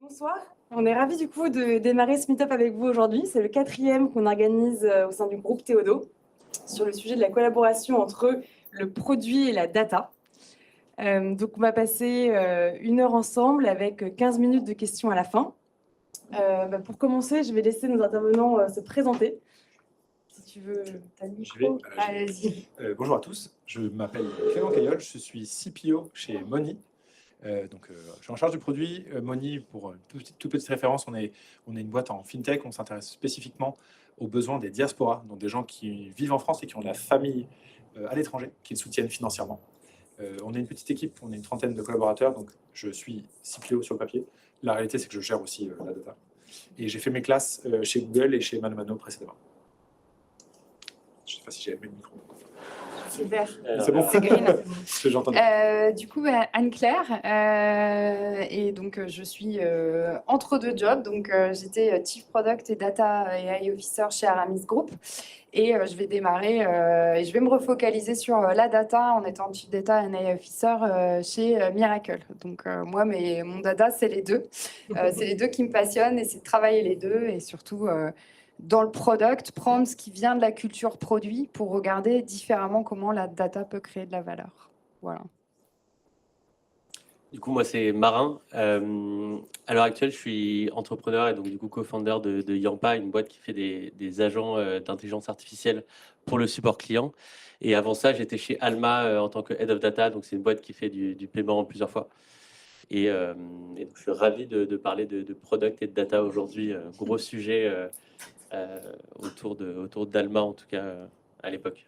Bonsoir, on est ravis du coup de démarrer ce meet-up avec vous aujourd'hui. C'est le 4e qu'on organise au sein du groupe Théodo sur le sujet de la collaboration entre le produit et la data. Donc on va passer 1 heure ensemble avec 15 minutes de questions à la fin. Pour commencer, je vais laisser nos intervenants se présenter. Si tu veux, t'as le micro. Allez-y. Bonjour à tous, je m'appelle Clément Caillol, je suis CPO chez Money. Je suis en charge du produit. Money, pour toute petite référence, on est une boîte en fintech. On s'intéresse spécifiquement aux besoins des diasporas, donc des gens qui vivent en France et qui ont de la famille à l'étranger, qui les soutiennent financièrement. On est une petite équipe, on est une trentaine de collaborateurs, donc je suis CPO sur le papier. La réalité, c'est que je gère aussi la data. Et j'ai fait mes classes chez Google et chez ManoMano précédemment. Je ne sais pas si j'ai mis le micro. C'est vert. C'est bon. C'est green. Ce que j'entends. Du coup, Anne-Claire, et donc je suis entre deux jobs. Donc j'étais Chief Product et Data AI Officer chez Aramis Group. Et je vais démarrer et je vais me refocaliser sur la data en étant Chief Data and AI Officer chez Miracle. Donc moi, mon data, c'est les deux. C'est les deux qui me passionnent et c'est de travailler les deux et surtout dans le product, prendre ce qui vient de la culture produit pour regarder différemment comment la data peut créer de la valeur. Voilà. Du coup, moi, c'est Marin. À l'heure actuelle, je suis entrepreneur et donc du coup co-founder de Yampa, une boîte qui fait des agents d'intelligence artificielle pour le support client. Et avant ça, j'étais chez Alma en tant que Head of Data, donc c'est une boîte qui fait du paiement en plusieurs fois. Et donc, je suis ravi de parler de product et de data aujourd'hui. Gros sujet autour d'Alma, en tout cas, à l'époque.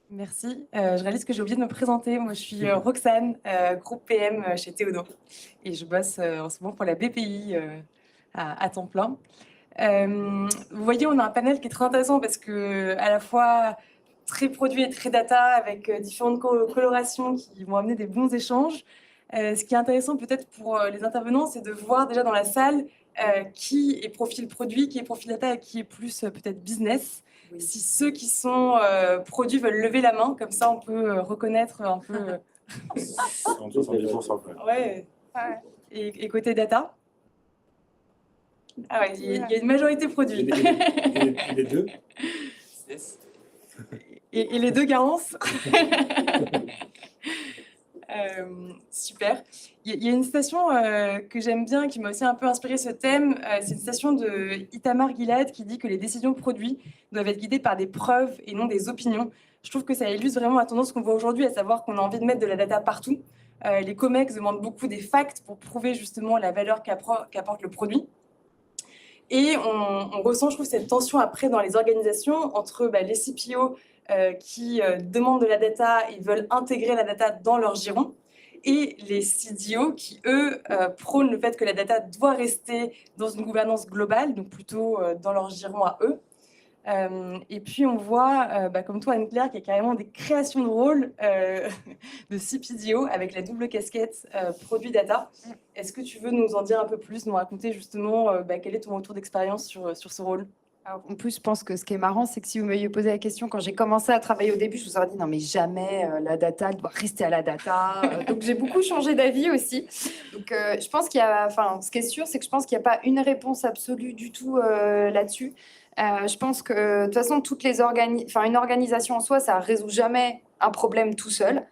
Merci. Je réalise que j'ai oublié de me présenter. Moi, je suis Roxane, groupe PM chez Théodo. Et je bosse en ce moment pour la BPI à temps plein. Vous voyez, on a un panel qui est très intéressant parce que à la fois très produit et très data avec différentes colorations qui vont amener des bons échanges. Ce qui est intéressant peut-être pour les intervenants, c'est de voir déjà dans la salle qui est profil produit, qui est profil data et qui est plus peut-être business. Oui. Si ceux qui sont produits veulent lever la main, comme ça on peut reconnaître un peu. Ouais. Et côté data. Ah ouais, il y a une majorité produit. Et les deux. Et les deux Garance. Super. Il y a une citation que j'aime bien, qui m'a aussi un peu inspiré ce thème. C'est une citation de Itamar Gilad qui dit que les décisions produits doivent être guidées par des preuves et non des opinions. Je trouve que ça illustre vraiment la tendance qu'on voit aujourd'hui, à savoir qu'on a envie de mettre de la data partout. Les COMEX demandent beaucoup des facts pour prouver justement la valeur qu'apporte le produit. Et on ressent, je trouve, cette tension après dans les organisations entre les CPO qui demandent de la data et veulent intégrer la data dans leur giron, et les CDO qui, eux, prônent le fait que la data doit rester dans une gouvernance globale, donc plutôt dans leur giron à eux. Et puis on voit, comme toi Anne-Claire, qu'il y a carrément des créations de rôles de CPDO avec la double casquette produit data. Est-ce que tu veux nous en dire un peu plus, nous raconter justement quel est ton retour d'expérience sur ce rôle? Alors, en plus, je pense que ce qui est marrant, c'est que si vous m'aviez posé la question quand j'ai commencé à travailler au début, je vous aurais dit non mais jamais la data elle doit rester à la data. Donc j'ai beaucoup changé d'avis aussi. Donc je pense qu'il y a, ce qui est sûr, c'est que je pense qu'il n'y a pas une réponse absolue du tout là-dessus. Je pense que de toute façon, une organisation en soi, ça ne résout jamais un problème tout seul.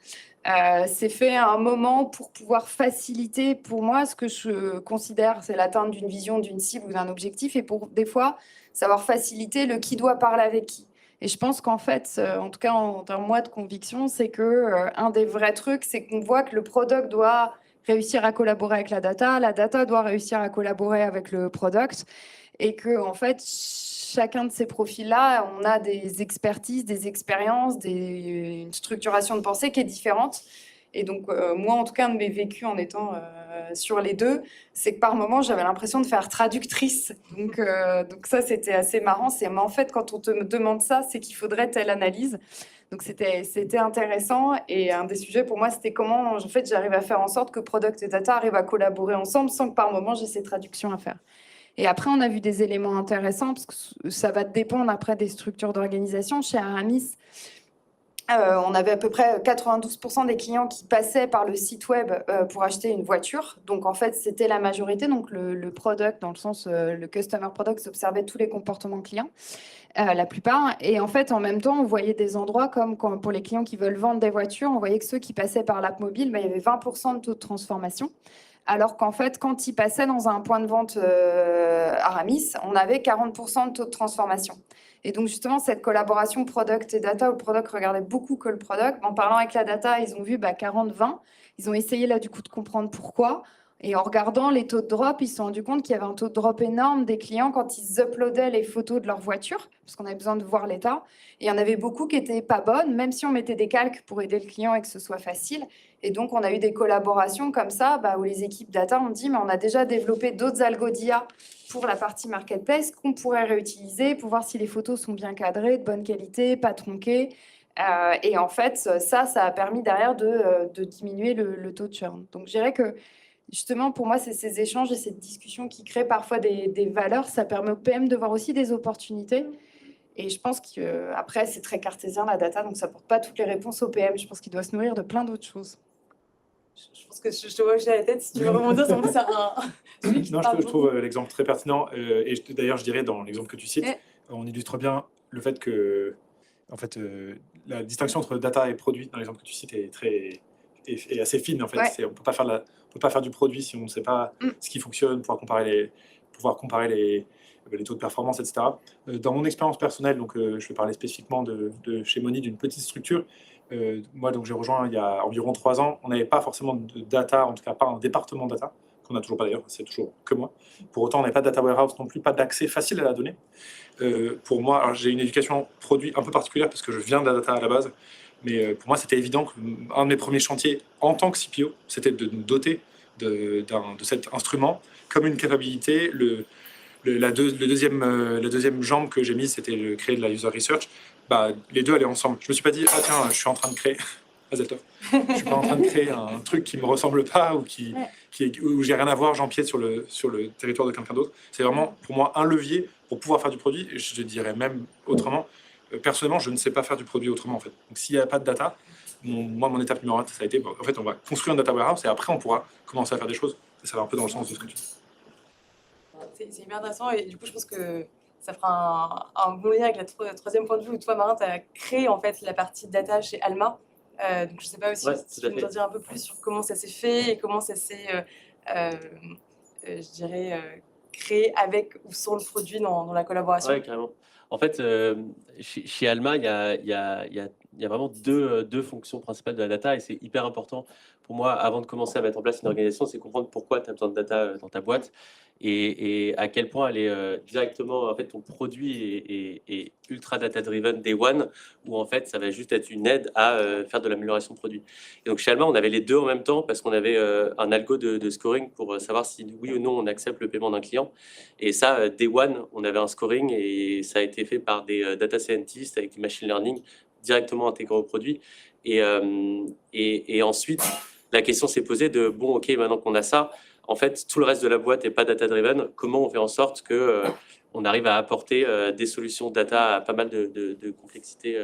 C'est fait à un moment pour pouvoir faciliter, pour moi, ce que je considère, c'est l'atteinte d'une vision, d'une cible ou d'un objectif, et pour des fois, savoir faciliter le qui doit parler avec qui. Et je pense qu'en fait, en tout cas en termes moi de conviction, c'est que un des vrais trucs, c'est qu'on voit que le product doit réussir à collaborer avec la data doit réussir à collaborer avec le product, et que en fait, chacun de ces profils-là, on a des expertises, des expériences, une structuration de pensée qui est différente. Et donc, moi, en tout cas, un de mes vécus en étant sur les deux, c'est que par moments, j'avais l'impression de faire traductrice. Donc ça, c'était assez marrant. Mais en fait, quand on te demande ça, c'est qu'il faudrait telle analyse. Donc, c'était intéressant. Et un des sujets pour moi, c'était comment, en fait, j'arrive à faire en sorte que product et data arrivent à collaborer ensemble sans que par moment, j'ai ces traductions à faire. Et après, on a vu des éléments intéressants parce que ça va dépendre après des structures d'organisation. Chez Aramis, On avait à peu près 92% des clients qui passaient par le site web pour acheter une voiture. Donc, en fait, c'était la majorité. Donc, le product, dans le sens, le customer product observait tous les comportements clients, la plupart. Et en fait, en même temps, on voyait des endroits comme pour les clients qui veulent vendre des voitures, on voyait que ceux qui passaient par l'app mobile, il y avait 20% de taux de transformation. Alors qu'en fait, quand ils passaient dans un point de vente Aramis, on avait 40% de taux de transformation. Et donc, justement, cette collaboration product et data, où le product regardait beaucoup que le product, en parlant avec la data, ils ont vu 40-20. Ils ont essayé là, du coup, de comprendre pourquoi. Et en regardant les taux de drop, ils se sont rendus compte qu'il y avait un taux de drop énorme des clients quand ils uploadaient les photos de leur voiture, parce qu'on avait besoin de voir l'état. Et il y en avait beaucoup qui n'étaient pas bonnes, même si on mettait des calques pour aider le client et que ce soit facile. Et donc, on a eu des collaborations comme ça, où les équipes data ont dit, mais on a déjà développé d'autres algos d'IA pour la partie marketplace qu'on pourrait réutiliser pour voir si les photos sont bien cadrées, de bonne qualité, pas tronquées. Et en fait, ça a permis derrière de diminuer le taux de churn. Donc, je dirais que justement, pour moi, c'est ces échanges et cette discussion qui créent parfois des valeurs. Ça permet au PM de voir aussi des opportunités. Et je pense qu'après, c'est très cartésien, la data, donc ça ne porte pas toutes les réponses au PM. Je pense qu'il doit se nourrir de plein d'autres choses. Je pense que je te vois hocher la tête. Si tu veux rebondir, c'est Non, je trouve l'exemple très pertinent. Et d'ailleurs, je dirais, dans l'exemple que tu cites, on illustre bien le fait que en fait, la distinction entre data et produit dans l'exemple que tu cites est assez fine. En fait. Ouais. On peut pas faire du produit si on ne sait pas ce qui fonctionne, pouvoir comparer les taux de performance, etc. Dans mon expérience personnelle, donc, je vais parler spécifiquement de chez Moni, d'une petite structure. Moi, donc, j'ai rejoint il y a environ 3 ans. On n'avait pas forcément de data, en tout cas pas un département data, qu'on n'a toujours pas d'ailleurs, c'est toujours que moi. Pour autant, on n'avait pas de data warehouse non plus, pas d'accès facile à la donnée. Pour moi, alors, j'ai une éducation produit un peu particulière parce que je viens de la data à la base, mais pour moi, c'était évident qu'un de mes premiers chantiers en tant que CPO, c'était de nous doter de cet instrument comme une capacité. La deuxième jambe que j'ai mise, c'était de créer de la user research. Les deux allaient ensemble. Je me suis pas dit, ah tiens, je suis en train de créer. Azeltov. Je suis pas en train de créer un truc qui me ressemble pas ou où j'ai rien à voir, j'empiète sur le territoire de quelqu'un d'autre. C'est vraiment pour moi un levier pour pouvoir faire du produit. Et je dirais même autrement, personnellement, je ne sais pas faire du produit autrement en fait. Donc s'il n'y a pas de data, mon étape numéro 1, ça a été, en fait, on va construire un data warehouse et après on pourra commencer à faire des choses. Et ça va un peu dans le sens de ce que tu dis. C'est hyper intéressant et du coup, je pense que ça fera un bon lien avec le troisième point de vue où toi, Marin, tu as créé en fait la partie data chez Alma. Donc, je ne sais pas aussi si tu peux nous en dire un peu plus sur comment ça s'est fait et comment ça s'est, je dirais, créé avec ou sans le produit dans la collaboration. Oui, carrément. En fait, chez Alma, il y a vraiment deux fonctions principales de la data et c'est hyper important pour moi, avant de commencer à mettre en place une organisation, c'est comprendre pourquoi tu as besoin de data dans ta boîte et à quel point elle est directement, en fait, ton produit est ultra data-driven day one, où en fait, ça va juste être une aide à faire de l'amélioration de produit. Et donc, chez Alma, on avait les deux en même temps parce qu'on avait un algo de scoring pour savoir si oui ou non on accepte le paiement d'un client. Et ça, day one, on avait un scoring et ça a été fait par des data scientists avec du machine learning directement intégré au produit. Et ensuite, la question s'est posée de, bon, ok, maintenant qu'on a ça, en fait, tout le reste de la boîte n'est pas data-driven. Comment on fait en sorte que on arrive à apporter des solutions data à pas mal de complexités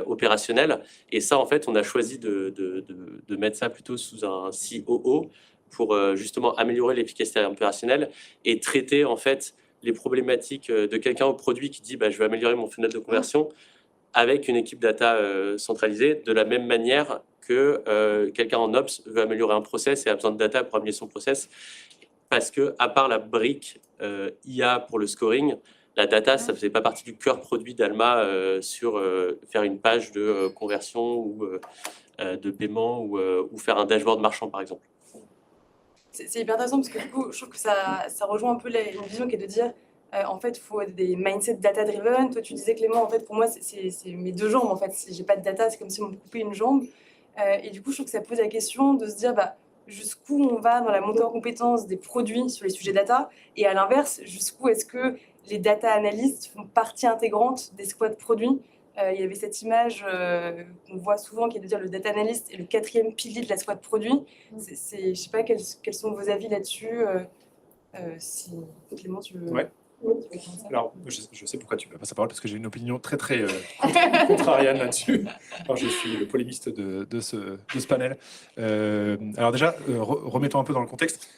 opérationnelles? Et ça, en fait, on a choisi de mettre ça plutôt sous un COO pour justement améliorer l'efficacité opérationnelle et traiter, en fait, les problématiques de quelqu'un au produit qui dit, je vais améliorer mon funnel de conversion avec une équipe data centralisée, de la même manière que quelqu'un en Ops veut améliorer un process et a besoin de data pour améliorer son process. Parce que, à part la brique IA pour le scoring, la data, ça ne faisait pas partie du cœur produit d'Alma sur faire une page de conversion ou de paiement ou faire un dashboard marchand, par exemple. C'est hyper intéressant parce que du coup, je trouve que ça rejoint un peu une vision qui est de dire en fait, il faut des mindset data-driven. Toi, tu disais, Clément, en fait, pour moi, c'est mes deux jambes. En fait, si j'ai pas de data, c'est comme si on me coupait une jambe. Et du coup, je trouve que ça pose la question de se dire jusqu'où on va dans la montée en compétence des produits sur les sujets data. Et à l'inverse, jusqu'où est-ce que les data analystes font partie intégrante des squads produits. Il y avait cette image qu'on voit souvent qui est de dire le data analyst est le 4e pilier de la squad produit. Je ne sais pas quels sont vos avis là-dessus. Si Clément, tu veux... Ouais. Alors, je sais pourquoi tu veux passer la parole, parce que j'ai une opinion très, très contrarienne là-dessus. Alors, je suis le polémiste de ce panel. Alors déjà, remettons un peu dans le contexte.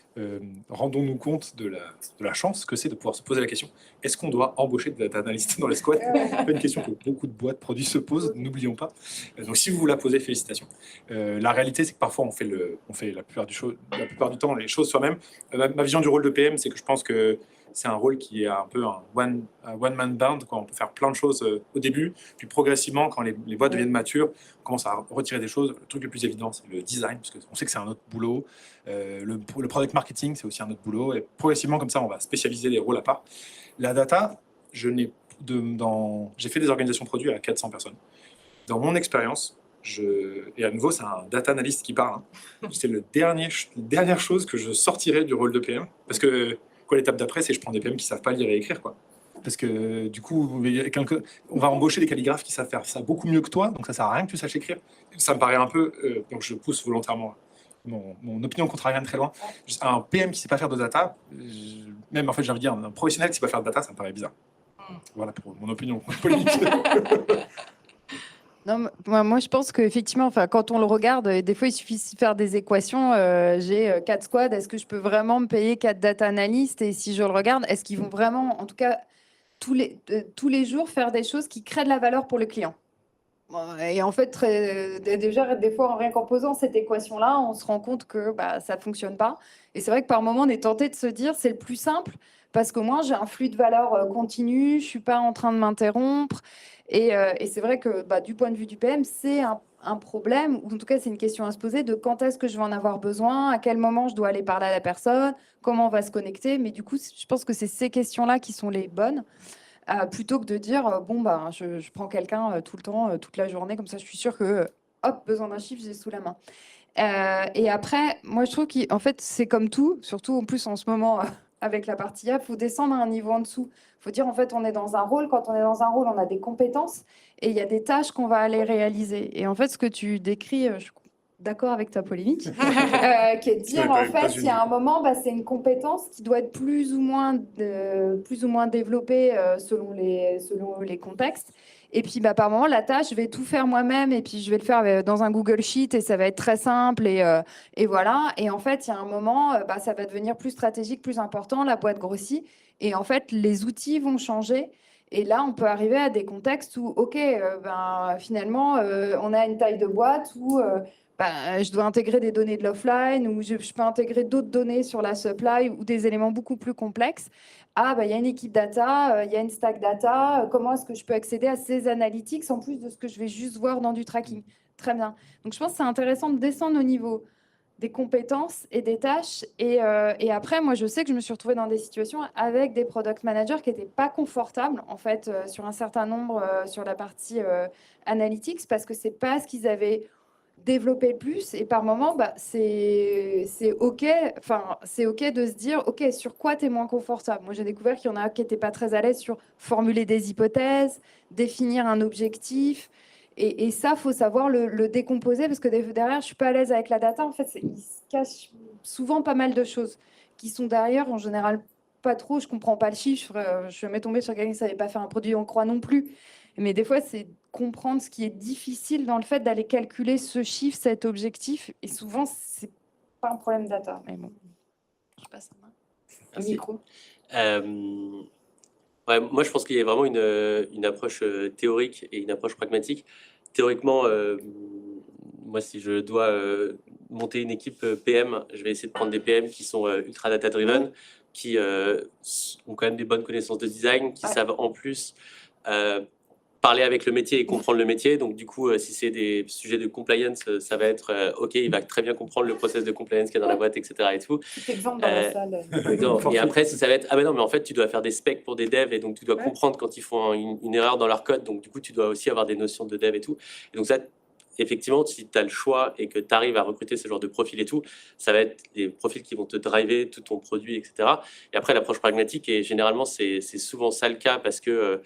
Rendons-nous compte de la chance que c'est de pouvoir se poser la question, est-ce qu'on doit embaucher des data analystes dans les squads? C'est pas une question que beaucoup de boîtes produits se posent, n'oublions pas. Donc, si vous vous la posez, félicitations. La réalité, c'est que parfois, on fait la plupart du temps les choses soi-même. Ma vision du rôle de PM, c'est que je pense que c'est un rôle qui est un peu un one-man band, quoi. On peut faire plein de choses au début, puis progressivement, quand les boîtes deviennent matures, on commence à retirer des choses. Le truc le plus évident, c'est le design, parce qu'on sait que c'est un autre boulot. Le product marketing, c'est aussi un autre boulot. Et progressivement, comme ça, on va spécialiser les rôles à part. La data, j'ai fait des organisations produits à 400 personnes. Dans mon expérience, et à nouveau, c'est un data analyst qui parle, hein. C'est la dernière chose que je sortirais du rôle de PM, parce que l'étape d'après, c'est je prends des PM qui savent pas lire et écrire, quoi. Parce que du coup, on va embaucher des calligraphes qui savent faire ça beaucoup mieux que toi, donc ça sert à rien que tu saches écrire. Ça me paraît un peu, donc je pousse volontairement mon opinion contrarienne très loin. Un PM qui sait pas faire de data, même en fait, j'ai envie de dire un professionnel qui sait pas faire de data, ça me paraît bizarre. Voilà pour mon opinion politique. Non, moi, je pense qu'effectivement, enfin, quand on le regarde, des fois, il suffit de faire des équations. J'ai 4 squads, est-ce que je peux vraiment me payer 4 data analystes? Et si je le regarde, est-ce qu'ils vont vraiment, en tout cas, tous les jours, faire des choses qui créent de la valeur pour le client? Et en fait, déjà, des fois, rien qu'en posant cette équation-là, on se rend compte que ça ne fonctionne pas. Et c'est vrai que par moment, on est tenté de se dire, c'est le plus simple, parce qu'au moins, j'ai un flux de valeur continu, je ne suis pas en train de m'interrompre. Et c'est vrai que du point de vue du PM, c'est un problème, ou en tout cas, c'est une question à se poser de quand est-ce que je vais en avoir besoin, à quel moment je dois aller parler à la personne, comment on va se connecter. Mais du coup, je pense que c'est ces questions-là qui sont les bonnes. Plutôt que de dire je prends quelqu'un tout le temps, toute la journée, comme ça je suis sûre que hop, besoin d'un chiffre, j'ai sous la main. Et après, moi je trouve qu'en fait c'est comme tout, surtout en plus en ce moment avec la partie IA, il faut descendre à un niveau en dessous. Il faut dire en fait on est dans un rôle, quand on est dans un rôle, on a des compétences et il y a des tâches qu'on va aller réaliser. Et en fait ce que tu décris, je suis d'accord avec ta polémique, qui est de dire en fait, il y a un moment, c'est une compétence qui doit être plus ou moins développée selon les contextes. Et puis par moment, la tâche, je vais tout faire moi-même et puis je vais le faire dans un Google Sheet et ça va être très simple et voilà. Et en fait, il y a un moment, ça va devenir plus stratégique, plus important, la boîte grossit et en fait, les outils vont changer. Et là, on peut arriver à des contextes où, OK, finalement, on a une taille de boîte où je dois intégrer des données de l'offline ou je peux intégrer d'autres données sur la supply ou des éléments beaucoup plus complexes. Il y a une équipe data, il y a une stack data. Comment est-ce que je peux accéder à ces analytics en plus de ce que je vais juste voir dans du tracking? Très bien. Donc, je pense que c'est intéressant de descendre au niveau des compétences et des tâches. Et après, moi, je sais que je me suis retrouvée dans des situations avec des product managers qui n'étaient pas confortables, en fait, sur un certain nombre, sur la partie analytics, parce que c'est pas ce qu'ils avaient développer plus et par moment c'est ok, enfin c'est ok de se dire ok, sur quoi tu es moins confortable. Moi j'ai découvert qu'il y en a qui n'étaient pas très à l'aise sur formuler des hypothèses, définir un objectif et ça faut savoir le décomposer parce que derrière je suis pas à l'aise avec la data, en fait il se cache souvent pas mal de choses qui sont derrière, en général pas trop, je comprends pas le chiffre, je suis jamais tombée sur quelqu'un qui savait pas faire un produit en croix non plus. Mais des fois, c'est comprendre ce qui est difficile dans le fait d'aller calculer ce chiffre, cet objectif. Et souvent, c'est pas un problème data. Mais bon, je passe un micro. Moi, je pense qu'il y a vraiment une approche théorique et une approche pragmatique. Théoriquement, moi, si je dois monter une équipe PM, je vais essayer de prendre des PM qui sont ultra data-driven, qui ont quand même des bonnes connaissances de design, qui savent en plus parler avec le métier et comprendre le métier. Donc, du coup, si c'est des sujets de compliance, ça va être OK, il va très bien comprendre le process de compliance qu'il y a dans la boîte, etc. Et tout. Petit exemple dans la salle. Et après, si ça va être ah, mais non, mais en fait, tu dois faire des specs pour des devs et donc tu dois comprendre quand ils font une erreur dans leur code. Donc, du coup, tu dois aussi avoir des notions de dev et tout. Et donc, ça, effectivement, si tu as le choix et que tu arrives à recruter ce genre de profil et tout, ça va être des profils qui vont te driver tout ton produit, etc. Et après, l'approche pragmatique, et généralement, c'est souvent ça le cas parce que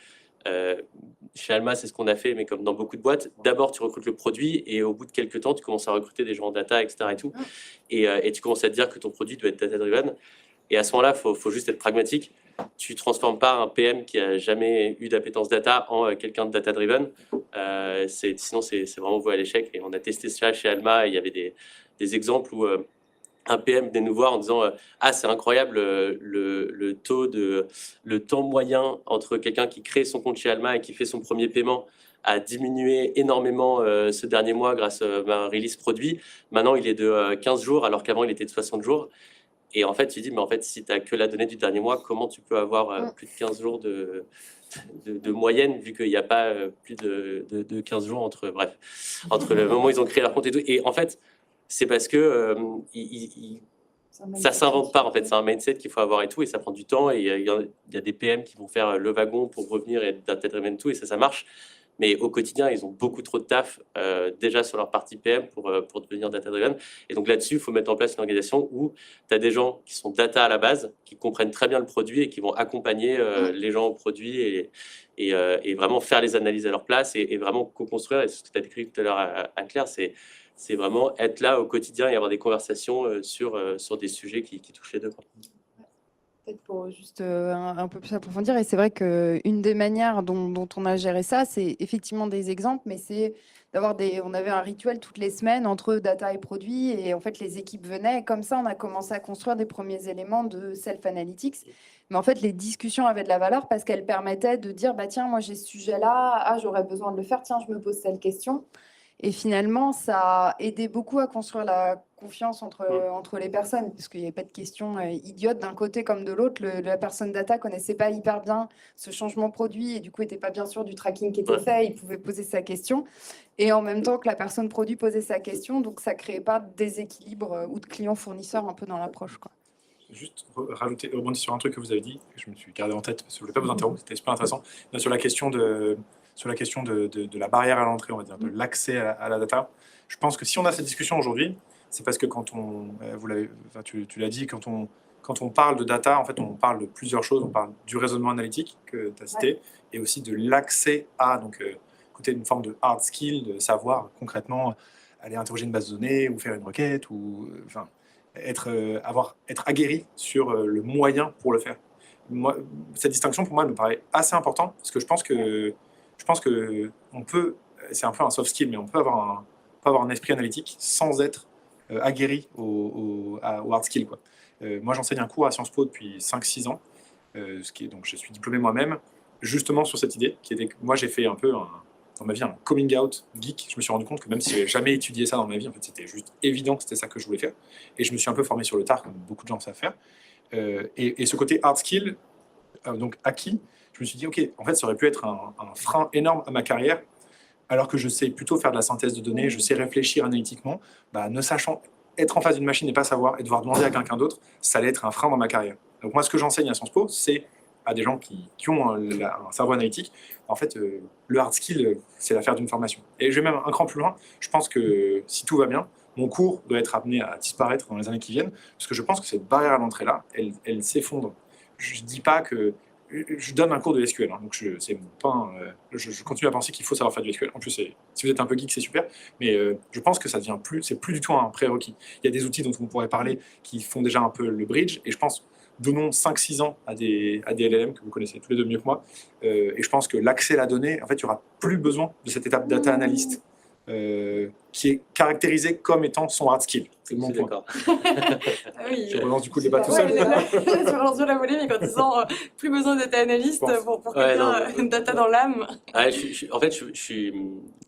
chez Alma, c'est ce qu'on a fait, mais comme dans beaucoup de boîtes, d'abord tu recrutes le produit et au bout de quelques temps, tu commences à recruter des gens en data, etc. Et, tout, et tu commences à te dire que ton produit doit être data-driven. Et à ce moment-là, il faut juste être pragmatique. tu ne transformes pas un PM qui n'a jamais eu d'appétence data en quelqu'un de data-driven. Sinon, c'est vraiment voué à l'échec. Et on a testé ça chez Alma, et il y avait des exemples où un PM venait nous voir en disant ah, c'est incroyable le temps moyen entre quelqu'un qui crée son compte chez Alma et qui fait son premier paiement a diminué énormément ce dernier mois grâce à un release produit. Maintenant, il est de 15 jours alors qu'avant, il était de 60 jours. Et en fait, tu dis, mais en fait, si tu n'as que la donnée du dernier mois, comment tu peux avoir plus de 15 jours de moyenne, vu qu'il n'y a pas plus de 15 jours entre le moment où ils ont créé leur compte et tout. Et en fait, c'est parce que ça ne s'invente pas, en fait. C'est un mindset qu'il faut avoir et tout, et ça prend du temps. Et il y a des PM qui vont faire le wagon pour revenir et data-driven tout, et ça marche. Mais au quotidien, ils ont beaucoup trop de taf déjà sur leur partie PM pour devenir data-driven. Et donc là-dessus, il faut mettre en place une organisation où tu as des gens qui sont data à la base, qui comprennent très bien le produit et qui vont accompagner les gens au produit et vraiment faire les analyses à leur place et vraiment co-construire. Et ce que tu as décrit tout à l'heure à Claire, c'est vraiment être là au quotidien et avoir des conversations sur des sujets qui touchent les deux. Peut-être pour juste un peu plus approfondir, et c'est vrai qu'une des manières dont on a géré ça, c'est effectivement des exemples, mais c'est d'avoir on avait un rituel toutes les semaines entre data et produits, et en fait les équipes venaient, et comme ça on a commencé à construire des premiers éléments de self-analytics. Mais en fait les discussions avaient de la valeur parce qu'elles permettaient de dire, bah tiens, moi j'ai ce sujet-là, ah j'aurais besoin de le faire, tiens, je me pose telle question. Et finalement, ça a aidé beaucoup à construire la confiance entre les personnes, parce qu'il n'y avait pas de questions idiotes d'un côté comme de l'autre. La personne data connaissait pas hyper bien ce changement produit et du coup n'était pas bien sûr du tracking qui était fait. Il pouvait poser sa question. Et en même temps que la personne produit posait sa question, donc ça ne créait pas de déséquilibre ou de client-fournisseur un peu dans l'approche, quoi. Juste rebondir sur un truc que vous avez dit, que je me suis gardé en tête, parce que je ne voulais pas vous interrompre, c'était super intéressant, sur la question de la barrière à l'entrée, on va dire, de l'accès à la data. Je pense que si on a cette discussion aujourd'hui, c'est parce que quand tu l'as dit, quand on parle de data, en fait, on parle de plusieurs choses. On parle du raisonnement analytique que tu as cité, et aussi de l'accès à, donc, côté une forme de hard skill, de savoir concrètement aller interroger une base de données ou faire une requête, ou enfin, être aguerri sur le moyen pour le faire. Moi, cette distinction, pour moi, elle me paraît assez importante, parce que je pense que on peut, c'est un peu un soft skill, mais on peut avoir un esprit analytique sans être aguerri au hard skill, quoi. Moi, j'enseigne un cours à Sciences Po depuis 5-6 ans, donc je suis diplômé moi-même, justement sur cette idée, qui était que moi, j'ai fait un peu, dans ma vie, un coming out geek. Je me suis rendu compte que même si je n'avais jamais étudié ça dans ma vie, en fait, c'était juste évident que c'était ça que je voulais faire. Et je me suis un peu formé sur le tard, comme beaucoup de gens savent faire. Et ce côté hard skill, donc acquis, je me suis dit, OK, en fait, ça aurait pu être un frein énorme à ma carrière, alors que je sais plutôt faire de la synthèse de données, je sais réfléchir analytiquement, ne sachant être en face d'une machine et pas savoir, et devoir demander à quelqu'un d'autre, ça allait être un frein dans ma carrière. Donc moi, ce que j'enseigne à Sciences Po, c'est à des gens qui ont un cerveau analytique, en fait, le hard skill, c'est l'affaire d'une formation. Et je vais même un cran plus loin, je pense que si tout va bien, mon cours doit être amené à disparaître dans les années qui viennent, parce que je pense que cette barrière à l'entrée-là, elle s'effondre. Je ne dis pas que... Je donne un cours de SQL, hein, donc je continue à penser qu'il faut savoir faire du SQL. En plus, si vous êtes un peu geek, c'est super, mais je pense que ça devient c'est plus du tout un prérequis. Il y a des outils dont on pourrait parler qui font déjà un peu le bridge, et je pense, donnons 5-6 ans à des LLM que vous connaissez tous les deux mieux que moi, et je pense que l'accès à la donnée, en fait, il n'y aura plus besoin de cette étape data analyst qui est caractérisée comme étant son hard skill. C'est mon point. Oui, je relance du coup le débat tout seul. Je relance la polémique en disant plus besoin d'être analyste pour quelqu'un data dans l'âme. Ouais, en fait, je suis.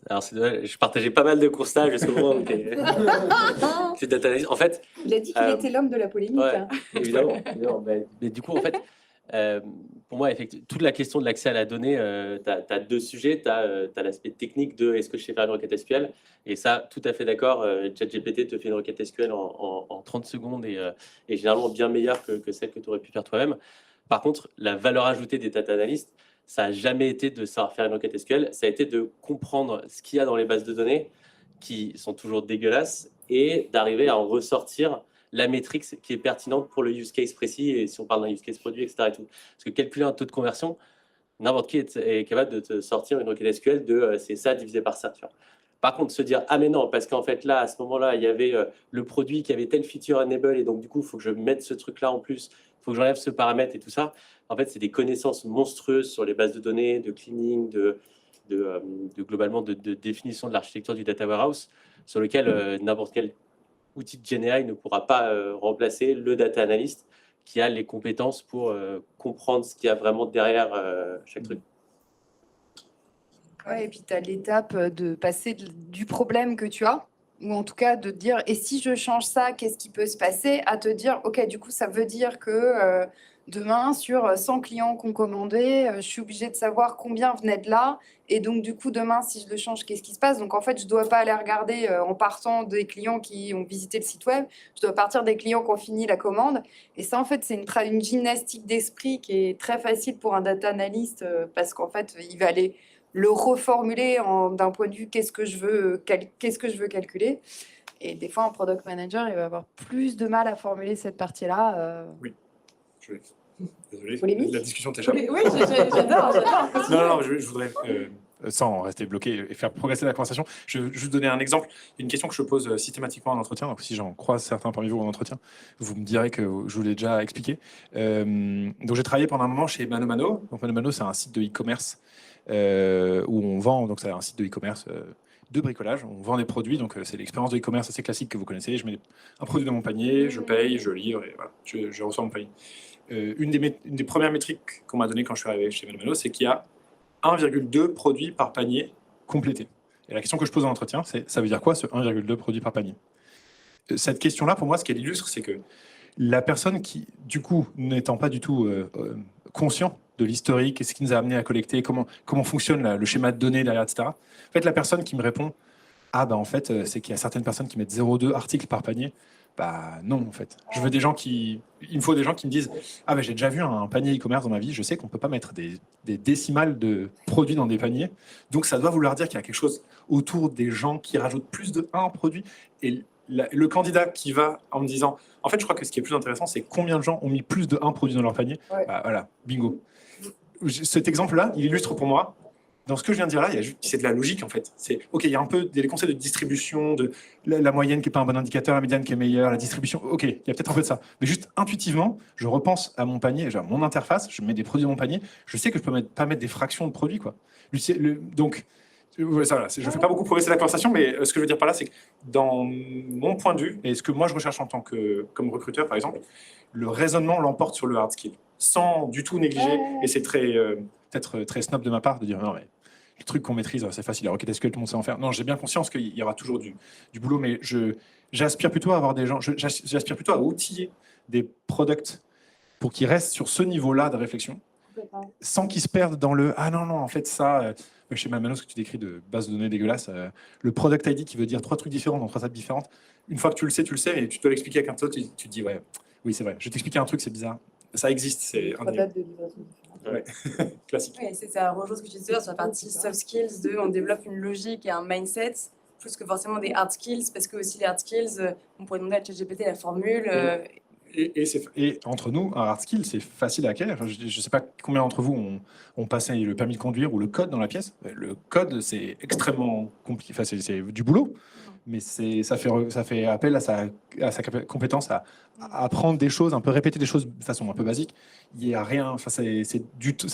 Alors, c'est dommage, je partageais pas mal de constats jusqu'au moment où je suis data analyst. En fait. Il a dit qu'il était l'homme de la polémique. Ouais, hein. évidemment. Mais du coup, en fait. Pour moi, effectivement, toute la question de l'accès à la donnée, tu as deux sujets. Tu as l'aspect technique de est-ce que je sais faire une requête SQL, et ça, tout à fait d'accord. ChatGPT te fait une requête SQL en 30 secondes et généralement bien meilleure que celle que tu aurais pu faire toi-même. Par contre, la valeur ajoutée des data analysts, ça n'a jamais été de savoir faire une requête SQL, ça a été de comprendre ce qu'il y a dans les bases de données qui sont toujours dégueulasses et d'arriver à en ressortir la métrique qui est pertinente pour le use case précis, et si on parle d'un use case produit, etc. Et tout. Parce que calculer un taux de conversion, n'importe qui est capable de te sortir une requête SQL de c'est ça divisé par ça. Tu vois. Par contre, se dire, ah mais non, parce qu'en fait là, à ce moment-là, il y avait le produit qui avait telle feature enable et donc du coup, il faut que je mette ce truc-là en plus, il faut que j'enlève ce paramètre et tout ça. En fait, c'est des connaissances monstrueuses sur les bases de données, de cleaning, globalement de définition de l'architecture du data warehouse, sur lequel n'importe quel outil de GenAI ne pourra pas remplacer le data analyst qui a les compétences pour comprendre ce qu'il y a vraiment derrière chaque truc. Ouais, et puis tu as l'étape de passer du problème que tu as, ou en tout cas de te dire, et si je change ça, qu'est-ce qui peut se passer, à te dire, ok, du coup, ça veut dire que demain, sur 100 clients qu'on commandait, je suis obligée de savoir combien venaient de là, et donc du coup, demain, si je le change, qu'est-ce qui se passe? Donc en fait, je ne dois pas aller regarder en partant des clients qui ont visité le site web, je dois partir des clients qui ont fini la commande, et ça, en fait, c'est une gymnastique d'esprit qui est très facile pour un data analyst, parce qu'en fait, il va aller le reformuler d'un point de vue qu'est-ce que je veux calculer. Et des fois, un product manager, il va avoir plus de mal à formuler cette partie-là. Oui, désolé, Polémique. la discussion t'échappe. Oui, j'adore. Non, je voudrais, sans rester bloqué et faire progresser la conversation, je vais juste donner un exemple. Il y a une question que je pose systématiquement en entretien, donc si j'en croise certains parmi vous en entretien, vous me direz que je vous l'ai déjà expliqué. Donc j'ai travaillé pendant un moment chez ManoMano. Donc ManoMano, c'est un site de e-commerce où on vend, donc c'est un site de e-commerce de bricolage, on vend des produits, donc c'est l'expérience de e-commerce assez classique que vous connaissez. Je mets un produit dans mon panier, je paye, je livre et voilà, je reçois mon panier. Une des premières métriques qu'on m'a donné quand je suis arrivé chez ManoMano, c'est qu'il y a 1,2 produits par panier complété. Et la question que je pose en entretien, c'est ça veut dire quoi ce 1,2 produits par panier? Cette question-là, pour moi, ce qu'elle illustre, c'est que la personne qui, du coup, n'étant pas du tout conscient de l'historique et ce qui nous a amené à collecter, comment fonctionne le schéma de données derrière, etc. En fait, la personne qui me répond, ah bah en fait, c'est qu'il y a certaines personnes qui mettent 0,2 articles par panier. Bah non, en fait. Il me faut des gens qui me disent, ah bah j'ai déjà vu un panier e-commerce dans ma vie, je sais qu'on ne peut pas mettre des décimales de produits dans des paniers, donc ça doit vouloir dire qu'il y a quelque chose autour des gens qui rajoutent plus de 1 produit. Et le candidat qui va en me disant, en fait, je crois que ce qui est plus intéressant, c'est combien de gens ont mis plus de 1 produit dans leur panier. Ouais. Bah, voilà, bingo. Cet exemple-là, il illustre pour moi, dans ce que je viens de dire là, c'est de la logique en fait. C'est ok, il y a un peu des concepts de distribution, de la moyenne qui n'est pas un bon indicateur, la médiane qui est meilleure, la distribution. Ok, il y a peut-être un peu de ça. Mais juste intuitivement, je repense à mon panier, genre mon interface, je mets des produits dans mon panier, je sais que je peux pas mettre des fractions de produits quoi. Donc, voilà, je ne fais pas beaucoup progresser la conversation, mais ce que je veux dire par là, c'est que dans mon point de vue, et ce que moi je recherche en tant comme recruteur par exemple, le raisonnement l'emporte sur le hard skill, sans du tout négliger, et c'est peut-être très snob de ma part de dire non mais le truc qu'on maîtrise, c'est facile, la requête SQL, tout le monde sait en faire. Non, j'ai bien conscience qu'il y aura toujours du boulot, mais j'aspire plutôt à avoir des gens, j'aspire plutôt à outiller des products pour qu'ils restent sur ce niveau-là de réflexion, sans qu'ils se perdent dans le « Ah non, en fait, ça… chez ManoMano, ce que tu décris de base de données dégueulasse, le product ID qui veut dire 3 trucs différents dans 3 tables différentes, une fois que tu le sais, et tu dois l'expliquer à quelqu'un d'autre, tu te dis « Ouais, oui, c'est vrai, je vais t'expliquer un truc, c'est bizarre. » Ça existe, c'est indéniable. Ouais. Classique. Oui, ça rejoint ce que tu disais sur la partie soft skills, on développe une logique et un mindset, plus que forcément des hard skills, parce que aussi les hard skills, on pourrait demander à ChatGPT la formule. Et entre nous, un hard skill, c'est facile à acquérir. Je ne sais pas combien d'entre vous ont passé le permis de conduire ou le code dans la pièce. Le code, c'est extrêmement compliqué. Enfin, c'est du boulot, mais ça fait appel à sa compétence à apprendre des choses, un peu répéter des choses de façon un peu basique. Il n'y a rien. Enfin, c'est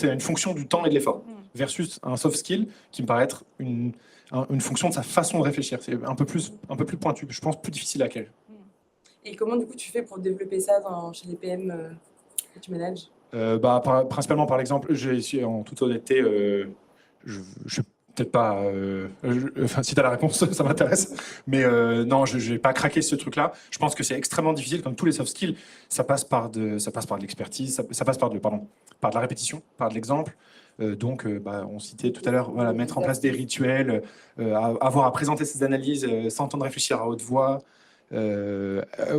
une fonction du temps et de l'effort, versus un soft skill qui me paraît être une fonction de sa façon de réfléchir. C'est un peu plus pointu, je pense plus difficile à acquérir. Et comment, du coup, tu fais pour développer ça chez les PM que tu manages? Principalement par l'exemple, en toute honnêteté, je suis peut-être pas… enfin, si tu as la réponse, ça m'intéresse. Mais non, je n'ai pas craqué ce truc-là. Je pense que c'est extrêmement difficile, comme tous les soft skills. Ça passe par de l'expertise, ça passe par de la répétition, par de l'exemple. Donc, on citait tout à l'heure, voilà, mettre en place des rituels, avoir à présenter ses analyses sans temps de réfléchir à haute voix.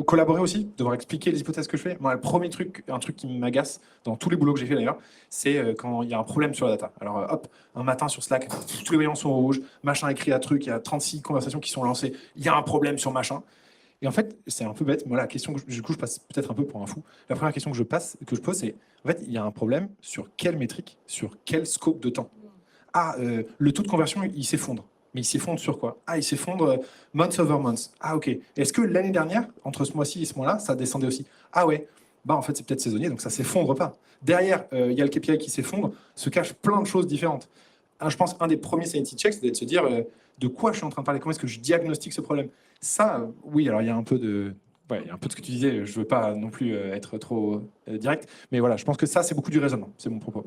Collaborer aussi, devoir expliquer les hypothèses que je fais. Moi, le premier truc, un truc qui m'agace dans tous les boulots que j'ai fait d'ailleurs, c'est quand il y a un problème sur la data. Alors hop, un matin sur Slack, tous les voyants sont rouges, machin écrit un truc, il y a 36 conversations qui sont lancées, il y a un problème sur machin. Et en fait, c'est un peu bête. Moi, la question du coup, je passe peut-être un peu pour un fou. La première question que je pose, c'est en fait, il y a un problème sur quelle métrique, sur quel scope de temps. Le taux de conversion, il s'effondre. Mais il s'effondre sur quoi? Ah, il s'effondre month over month. Ah, ok. Est-ce que l'année dernière, entre ce mois-ci et ce mois-là, ça descendait aussi? Ah ouais. Bah, en fait, c'est peut-être saisonnier, donc ça s'effondre pas. Derrière, il y a le KPI qui s'effondre, se cache plein de choses différentes. Je pense un des premiers sanity checks, c'est de se dire de quoi je suis en train de parler, comment est-ce que je diagnostique ce problème. Ça, oui, alors il y a un peu de... Ouais, il y a un peu de ce que tu disais, je ne veux pas non plus être trop direct, mais voilà, je pense que ça, c'est beaucoup du raisonnement, c'est mon propos.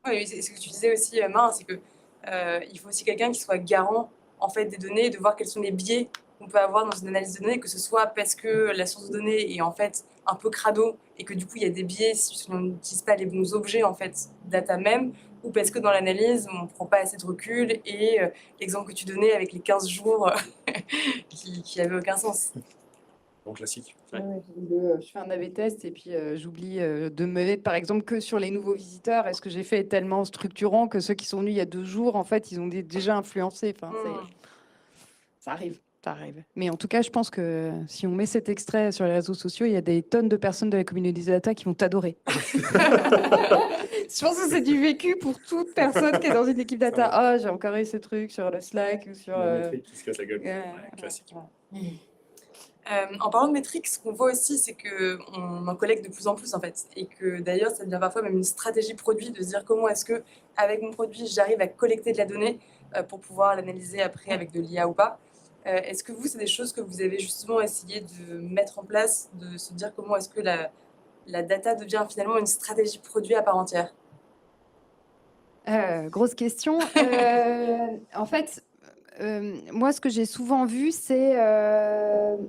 Oui, c'est ce que tu disais aussi, Marin, c'est que il faut aussi quelqu'un qui soit garant en fait des données, de voir quels sont les biais qu'on peut avoir dans une analyse de données, que ce soit parce que la source de données est en fait un peu crado et que du coup il y a des biais si on n'utilise pas les bons objets en fait data même, ou parce que dans l'analyse on ne prend pas assez de recul et l'exemple que tu donnais avec les 15 jours qui avait aucun sens. Bon classique. Ouais, je fais un A/B test et puis j'oublie de me mettre par exemple que sur les nouveaux visiteurs. Est-ce que j'ai fait tellement structurant que ceux qui sont venus il y a 2 jours, en fait, ils ont déjà influencé. Enfin, ça arrive, ça arrive. Mais en tout cas, je pense que si on met cet extrait sur les réseaux sociaux, il y a des tonnes de personnes de la communauté data qui vont t'adorer. Je pense que c'est du vécu pour toute personne qui est dans une équipe data. Ah, j'ai encore eu ce truc sur le Slack ou sur... Qui se casse la gueule. Ouais, classique. En parlant de métriques, ce qu'on voit aussi, c'est qu'on en collecte de plus en plus en fait, et que d'ailleurs, ça devient parfois même une stratégie produit de se dire comment est-ce que avec mon produit, j'arrive à collecter de la donnée pour pouvoir l'analyser après avec de l'IA ou pas. Est-ce que vous, c'est des choses que vous avez justement essayé de mettre en place, de se dire comment est-ce que la data devient finalement une stratégie produit à part entière? Grosse question. En fait, moi, ce que j'ai souvent vu, c'est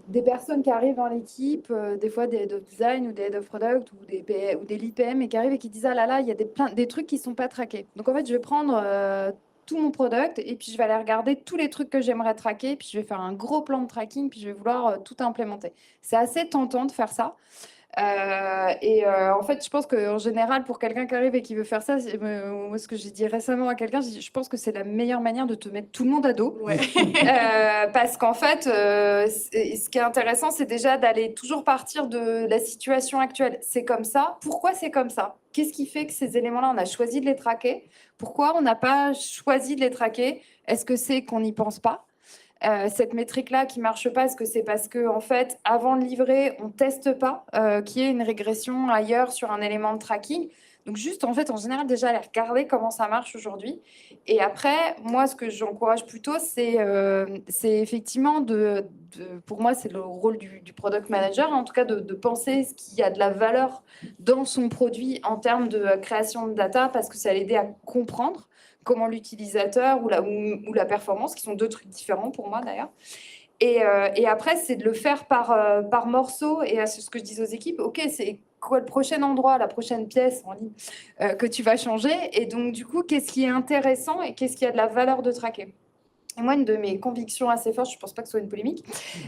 des personnes qui arrivent dans l'équipe, des fois des head of design ou des head of product ou des lead PM et qui arrivent et qui disent ah là là, il y a des trucs qui ne sont pas traqués. Donc en fait, je vais prendre tout mon product et puis je vais aller regarder tous les trucs que j'aimerais traquer, puis je vais faire un gros plan de tracking, puis je vais vouloir tout implémenter. C'est assez tentant de faire ça. En fait, je pense qu'en général, pour quelqu'un qui arrive et qui veut faire ça, moi, ce que j'ai dit récemment à quelqu'un, je pense que c'est la meilleure manière de te mettre tout le monde à dos. Ouais. Parce qu'en fait, ce qui est intéressant, c'est déjà d'aller toujours partir de la situation actuelle. C'est comme ça. Pourquoi c'est comme ça? Qu'est-ce qui fait que ces éléments-là, on a choisi de les traquer? Pourquoi on n'a pas choisi de les traquer? Est-ce que c'est qu'on n'y pense pas? Cette métrique-là qui ne marche pas, est-ce que c'est parce que, en fait, avant de livrer, on ne teste pas qu'il y ait une régression ailleurs sur un élément de tracking? Donc, juste, en fait, en général, déjà, aller regarder comment ça marche aujourd'hui. Et après, moi, ce que j'encourage plutôt, c'est effectivement pour moi, c'est le rôle du product manager, en tout cas, de penser ce qu'il y a de la valeur dans son produit en termes de création de data, parce que ça va l'aider à comprendre comment l'utilisateur ou la performance, qui sont 2 trucs différents pour moi d'ailleurs. Et après, c'est de le faire par morceaux. Et c'est ce que je dis aux équipes, ok, c'est quoi le prochain endroit, la prochaine pièce en ligne que tu vas changer? Et donc, du coup, qu'est-ce qui est intéressant et qu'est-ce qui a de la valeur de traquer? Et moi, une de mes convictions assez fortes, je ne pense pas que ce soit une polémique,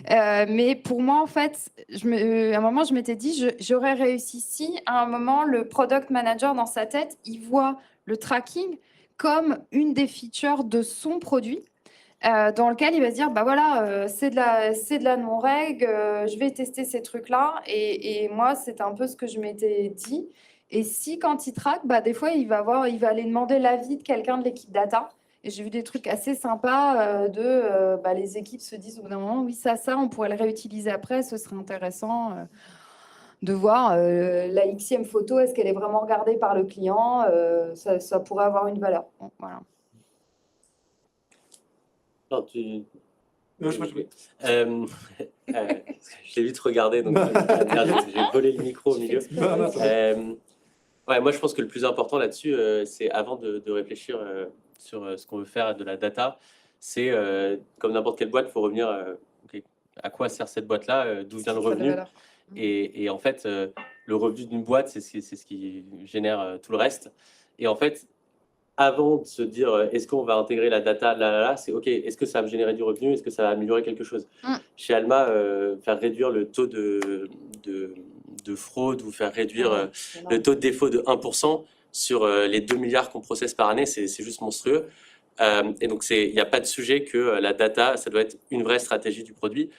mais pour moi, en fait, à un moment, je m'étais dit, j'aurais réussi si, à un moment, le product manager, dans sa tête, il voit le tracking comme une des features de son produit, dans lequel il va se dire, bah voilà, c'est de la non-règle, je vais tester ces trucs-là. Et moi, c'est un peu ce que je m'étais dit. Et si, quand il traque, bah, des fois, il va aller demander l'avis de quelqu'un de l'équipe data. Et j'ai vu des trucs assez sympas les équipes se disent au bout d'un moment, oui, ça, on pourrait le réutiliser après, ce serait intéressant de voir la Xème photo, est-ce qu'elle est vraiment regardée par le client? Ça pourrait avoir une valeur. Bon, voilà. Non, tu... Non, je peux jouer. Je l'ai vite regardé, donc j'ai volé le micro au milieu. Ouais, moi, je pense que le plus important là-dessus, c'est avant de réfléchir sur ce qu'on veut faire de la data, c'est comme n'importe quelle boîte, il faut revenir à quoi sert cette boîte-là, d'où vient le revenu. Et en fait, le revenu d'une boîte, c'est ce qui génère tout le reste. Et en fait, avant de se dire est-ce qu'on va intégrer la data là, c'est OK, est-ce que ça va me générer du revenu? Est-ce que ça va améliorer quelque chose? Chez Alma, faire réduire le taux de fraude ou faire réduire le taux de défaut de 1% sur les 2 milliards qu'on processe par année, c'est juste monstrueux. Et donc, il n'y a pas de sujet que la data, ça doit être une vraie stratégie du produit.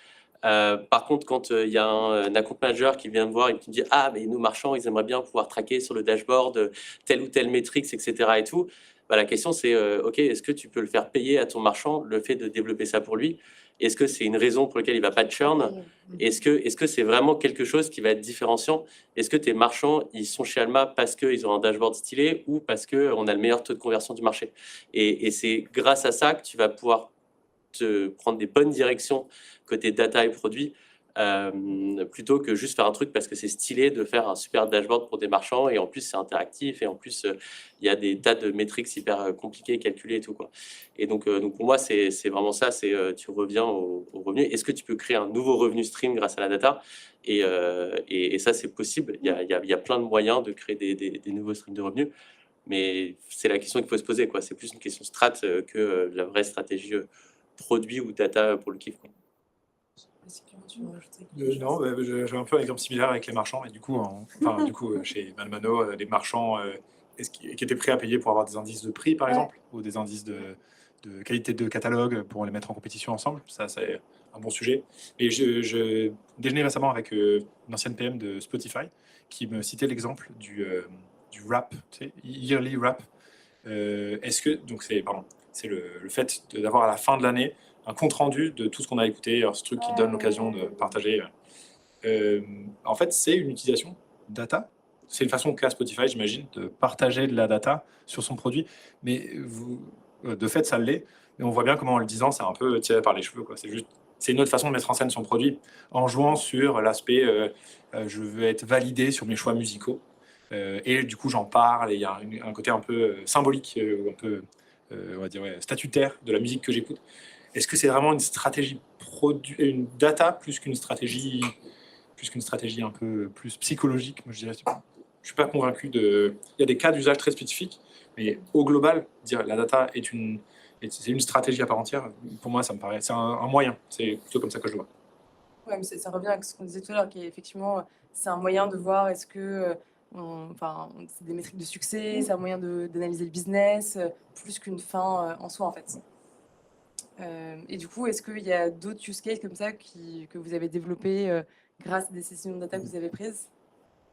Par contre, quand il y a un account manager qui vient me voir et qui me dit « Ah, mais nos marchands, ils aimeraient bien pouvoir traquer sur le dashboard telle ou telle métrique, etc. » et tout, Bah, la question, c'est, OK, est-ce que tu peux le faire payer à ton marchand, le fait de développer ça pour lui? Est-ce que c'est une raison pour laquelle il va pas churn? Est-ce que c'est vraiment quelque chose qui va être différenciant? Est-ce que tes marchands, ils sont chez Alma parce qu'ils ont un dashboard stylé ou parce qu'on a le meilleur taux de conversion du marché? Et c'est grâce à ça que tu vas pouvoir te prendre des bonnes directions côté data et produits, plutôt que juste faire un truc parce que c'est stylé de faire un super dashboard pour des marchands et en plus c'est interactif et en plus il y a des tas de métriques hyper compliquées, calculées et tout quoi. Et donc pour moi c'est vraiment ça, c'est tu reviens au revenu. Est-ce que tu peux créer un nouveau revenu stream grâce à la data? Et ça c'est possible. Il y a plein de moyens de créer des nouveaux streams de revenus. Mais c'est la question qu'il faut se poser, quoi. C'est plus une question strat que la vraie stratégie produit ou data pour le kiff, quoi. Non, j'ai un peu un exemple similaire avec les marchands. Et du coup, chez Malmano, les marchands qui étaient prêts à payer pour avoir des indices de prix, par exemple, ou des indices de qualité de catalogue pour les mettre en compétition ensemble. Ça, c'est un bon sujet. Et je déjeunais récemment avec une ancienne PM de Spotify qui me citait l'exemple du wrap, tu sais, yearly wrap. Donc c'est le fait d'avoir à la fin de l'année un compte rendu de tout ce qu'on a écouté, alors, ce truc qui donne l'occasion de partager. En fait, c'est une utilisation data. C'est une façon qu'a Spotify, j'imagine, de partager de la data sur son produit. Mais de fait, ça l'est. Mais on voit bien comment, en le disant, c'est un peu tiré par les cheveux, quoi. C'est une autre façon de mettre en scène son produit en jouant sur l'aspect je veux être validé sur mes choix musicaux. Et du coup, j'en parle et il y a un côté un peu symbolique, un peu, on va dire, statutaire de la musique que j'écoute. Est-ce que c'est vraiment une stratégie une data plus qu'une stratégie un peu plus psychologique? Moi, je dirais, je suis pas convaincu Il y a des cas d'usage très spécifiques, mais au global, dire la data c'est une stratégie à part entière. Pour moi, ça me paraît, c'est un moyen. C'est plutôt comme ça que je le vois. Ouais, mais ça revient à ce qu'on disait tout à l'heure, qui est effectivement, c'est un moyen de voir est-ce que, c'est des métriques de succès, c'est un moyen d'analyser le business, plus qu'une fin en soi, en fait. Et du coup, est-ce qu'il y a d'autres use cases comme ça que vous avez développés grâce à des sessions de data que vous avez prises?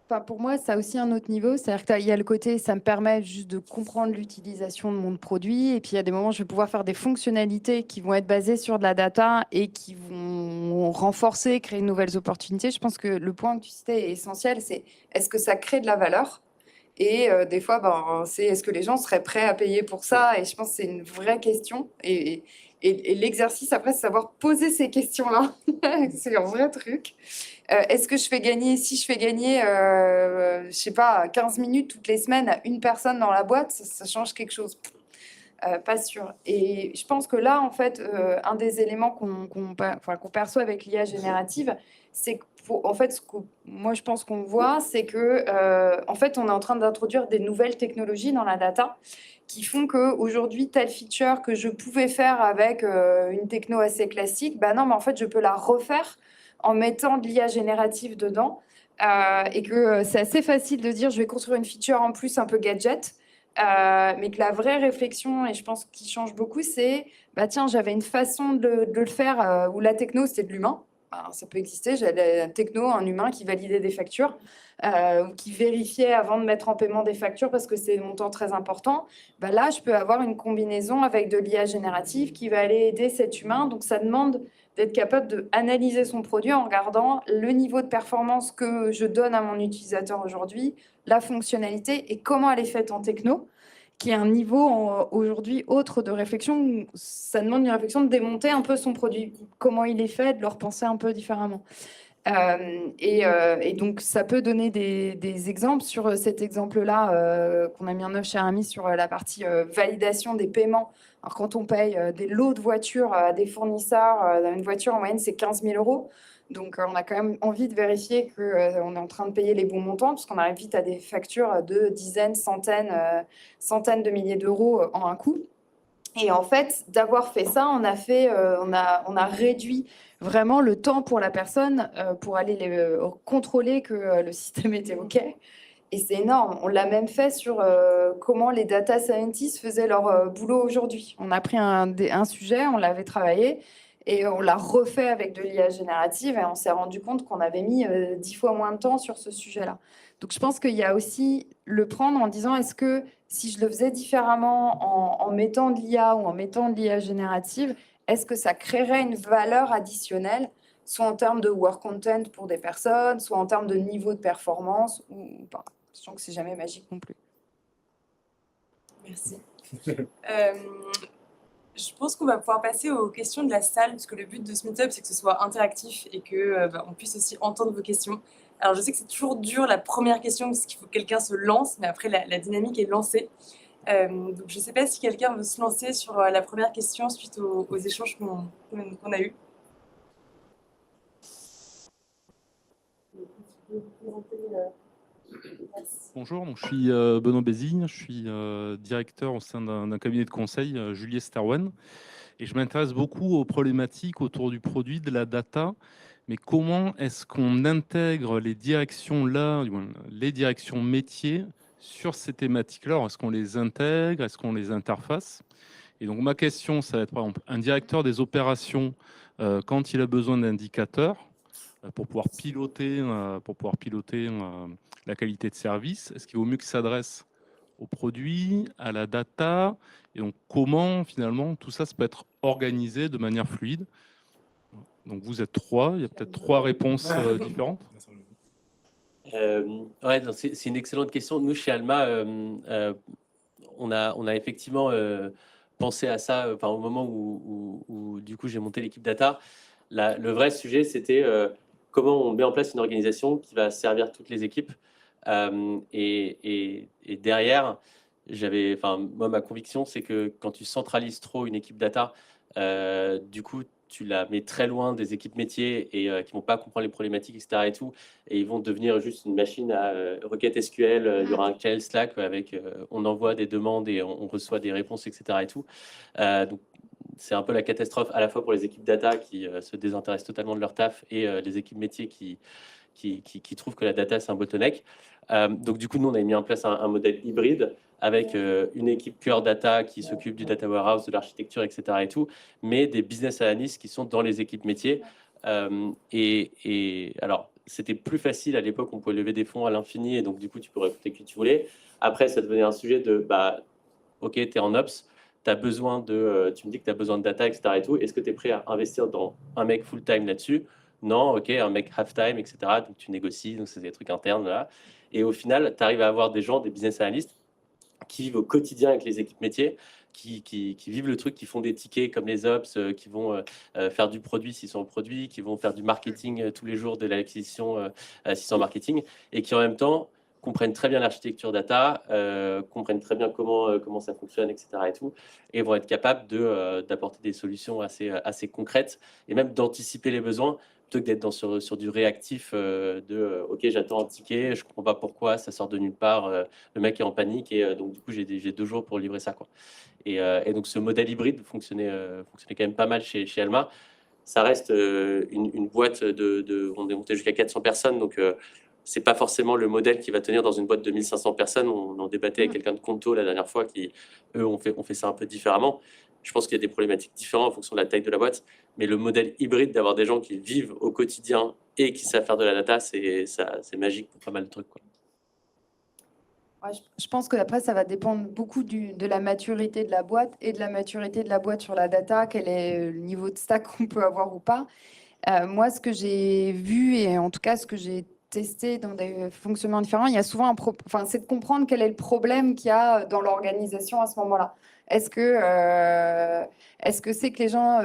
Enfin, pour moi, ça a aussi un autre niveau. C'est-à-dire qu'il y a le côté, ça me permet juste de comprendre l'utilisation de mon produit. Et puis, il y a des moments où je vais pouvoir faire des fonctionnalités qui vont être basées sur de la data et qui vont renforcer, créer de nouvelles opportunités. Je pense que le point que tu citais est essentiel, c'est est-ce que ça crée de la valeur? Et des fois, c'est est-ce que les gens seraient prêts à payer pour ça? Et je pense que c'est une vraie question. Et l'exercice, après, c'est savoir poser ces questions-là. C'est un vrai truc. Est-ce que si je fais gagner, je sais pas, 15 minutes toutes les semaines à une personne dans la boîte, ça change quelque chose? Pas sûr. Et je pense que là, en fait, un des éléments qu'on perçoit avec l'IA générative, c'est que, en fait, ce que moi, je pense qu'on voit, c'est que, en fait, on est en train d'introduire des nouvelles technologies dans la data qui font qu'aujourd'hui, telle feature que je pouvais faire avec une techno assez classique, bah non, mais en fait, je peux la refaire en mettant de l'IA générative dedans. Et que c'est assez facile de dire, je vais construire une feature en plus un peu gadget. Mais que la vraie réflexion, et je pense qu'il change beaucoup, c'est bah tiens, j'avais une façon de le faire où la techno, c'était de l'humain. Ça peut exister, j'avais un techno, un humain qui validait des factures, ou qui vérifiait avant de mettre en paiement des factures parce que c'est un montant très important. Bah là, je peux avoir une combinaison avec de l'IA générative qui va aller aider cet humain. Donc, ça demande d'être capable d'analyser son produit en regardant le niveau de performance que je donne à mon utilisateur aujourd'hui, la fonctionnalité et comment elle est faite en techno, qui est un niveau aujourd'hui autre de réflexion. Ça demande une réflexion de démonter un peu son produit, comment il est fait, de le repenser un peu différemment. Et donc, ça peut donner des exemples. Sur cet exemple-là qu'on a mis en œuvre chez Aramis sur la partie validation des paiements. Alors, quand on paye des lots de voitures à des fournisseurs, une voiture en moyenne, c'est 15 000 €. Donc, on a quand même envie de vérifier qu'on est en train de payer les bons montants, parce qu'on arrive vite à des factures de dizaines, centaines de milliers d'euros en un coup. Et en fait, d'avoir fait ça, on a réduit vraiment le temps pour la personne pour aller contrôler que le système était OK. Et c'est énorme. On l'a même fait sur comment les data scientists faisaient leur boulot aujourd'hui. On a pris un sujet, on l'avait travaillé, Et on l'a refait avec de l'IA générative et on s'est rendu compte qu'on avait mis 10 fois moins de temps sur ce sujet-là. Donc je pense qu'il y a aussi le prendre en disant est-ce que si je le faisais différemment en mettant de l'IA ou en mettant de l'IA générative, est-ce que ça créerait une valeur additionnelle, soit en termes de work content pour des personnes, soit en termes de niveau de performance ou pas. Sachant que c'est jamais magique non plus. Merci. Je pense qu'on va pouvoir passer aux questions de la salle, parce que le but de ce meet-up, c'est que ce soit interactif et que on puisse aussi entendre vos questions. Alors, je sais que c'est toujours dur la première question, parce qu'il faut que quelqu'un se lance, mais après, la dynamique est lancée. Donc, je ne sais pas si quelqu'un veut se lancer sur la première question suite aux échanges qu'on a eus. Bonjour, donc je suis Benoît Bézigne, je suis directeur au sein d'un cabinet de conseil, Juliet Sterwen, et je m'intéresse beaucoup aux problématiques autour du produit, de la data, mais comment est-ce qu'on intègre les directions là, les directions métiers sur ces thématiques-là? Est-ce qu'on les intègre? Est-ce qu'on les interface? Et donc ma question, ça va être par exemple un directeur des opérations quand il a besoin d'indicateurs pour pouvoir piloter la qualité de service. Est-ce qu'il vaut mieux qu'il s'adresse au produit, à la data? Et donc, comment, finalement, tout ça peut être organisé de manière fluide? Donc, vous êtes 3. Il y a peut-être 3 réponses différentes. Ouais, c'est une excellente question. Nous, chez Alma, on a effectivement pensé à ça au moment où du coup, j'ai monté l'équipe data. Le vrai sujet, c'était comment on met en place une organisation qui va servir toutes les équipes. Et derrière, moi, ma conviction, c'est que quand tu centralises trop une équipe data, du coup, tu la mets très loin des équipes métiers et qui vont pas comprendre les problématiques, etc. et tout, et ils vont devenir juste une machine à requête SQL. Il y aura un channel Slack avec on envoie des demandes et on reçoit des réponses, etc. et tout. Donc, c'est un peu la catastrophe à la fois pour les équipes data qui se désintéressent totalement de leur taf et les équipes métiers qui trouvent que la data, c'est un bottleneck. Donc, du coup, nous, on a mis en place un modèle hybride avec une équipe cœur data qui s'occupe du data warehouse, de l'architecture, etc. et tout, mais des business analysts qui sont dans les équipes métiers. Et alors, c'était plus facile à l'époque, on pouvait lever des fonds à l'infini et donc, du coup, tu peux recruter qui tu voulais. Après, ça devenait un sujet de, OK, tu es en ops, tu as besoin de, tu me dis que tu as besoin de data, etc. et tout. Est-ce que tu es prêt à investir dans un mec full-time là-dessus? Non, OK, un mec half-time, etc. Donc, tu négocies, donc c'est des trucs internes là. Et au final, tu arrives à avoir des gens, des business analysts, qui vivent au quotidien avec les équipes métiers, qui vivent le truc, qui font des tickets comme les ops, qui vont faire du produit s'ils sont en produit, qui vont faire du marketing tous les jours de l'acquisition s'ils sont en marketing, et qui en même temps comprennent très bien l'architecture data, comprennent très bien comment ça fonctionne, etc. et tout, et vont être capables d'apporter des solutions assez concrètes et même d'anticiper les besoins plutôt que d'être sur du réactif OK, j'attends un ticket, je comprends pas pourquoi, ça sort de nulle part, le mec est en panique et donc du coup j'ai 2 jours pour livrer ça, quoi. Et donc ce modèle hybride fonctionnait quand même pas mal chez Alma. Ça reste une boîte on est monté jusqu'à 400 personnes, donc c'est pas forcément le modèle qui va tenir dans une boîte de 1500 personnes. On en débattait avec quelqu'un de Conto la dernière fois qui, eux, ont fait ça un peu différemment. Je pense qu'il y a des problématiques différentes en fonction de la taille de la boîte, mais le modèle hybride d'avoir des gens qui vivent au quotidien et qui savent faire de la data, c'est magique pour pas mal de trucs, quoi. Ouais, je pense que après, ça va dépendre beaucoup de la maturité de la boîte et de la maturité de la boîte sur la data, quel est le niveau de stack qu'on peut avoir ou pas. Moi, ce que j'ai vu et en tout cas ce que j'ai testé dans des fonctionnements différents, il y a souvent c'est de comprendre quel est le problème qu'il y a dans l'organisation à ce moment-là. Est-ce que c'est que les gens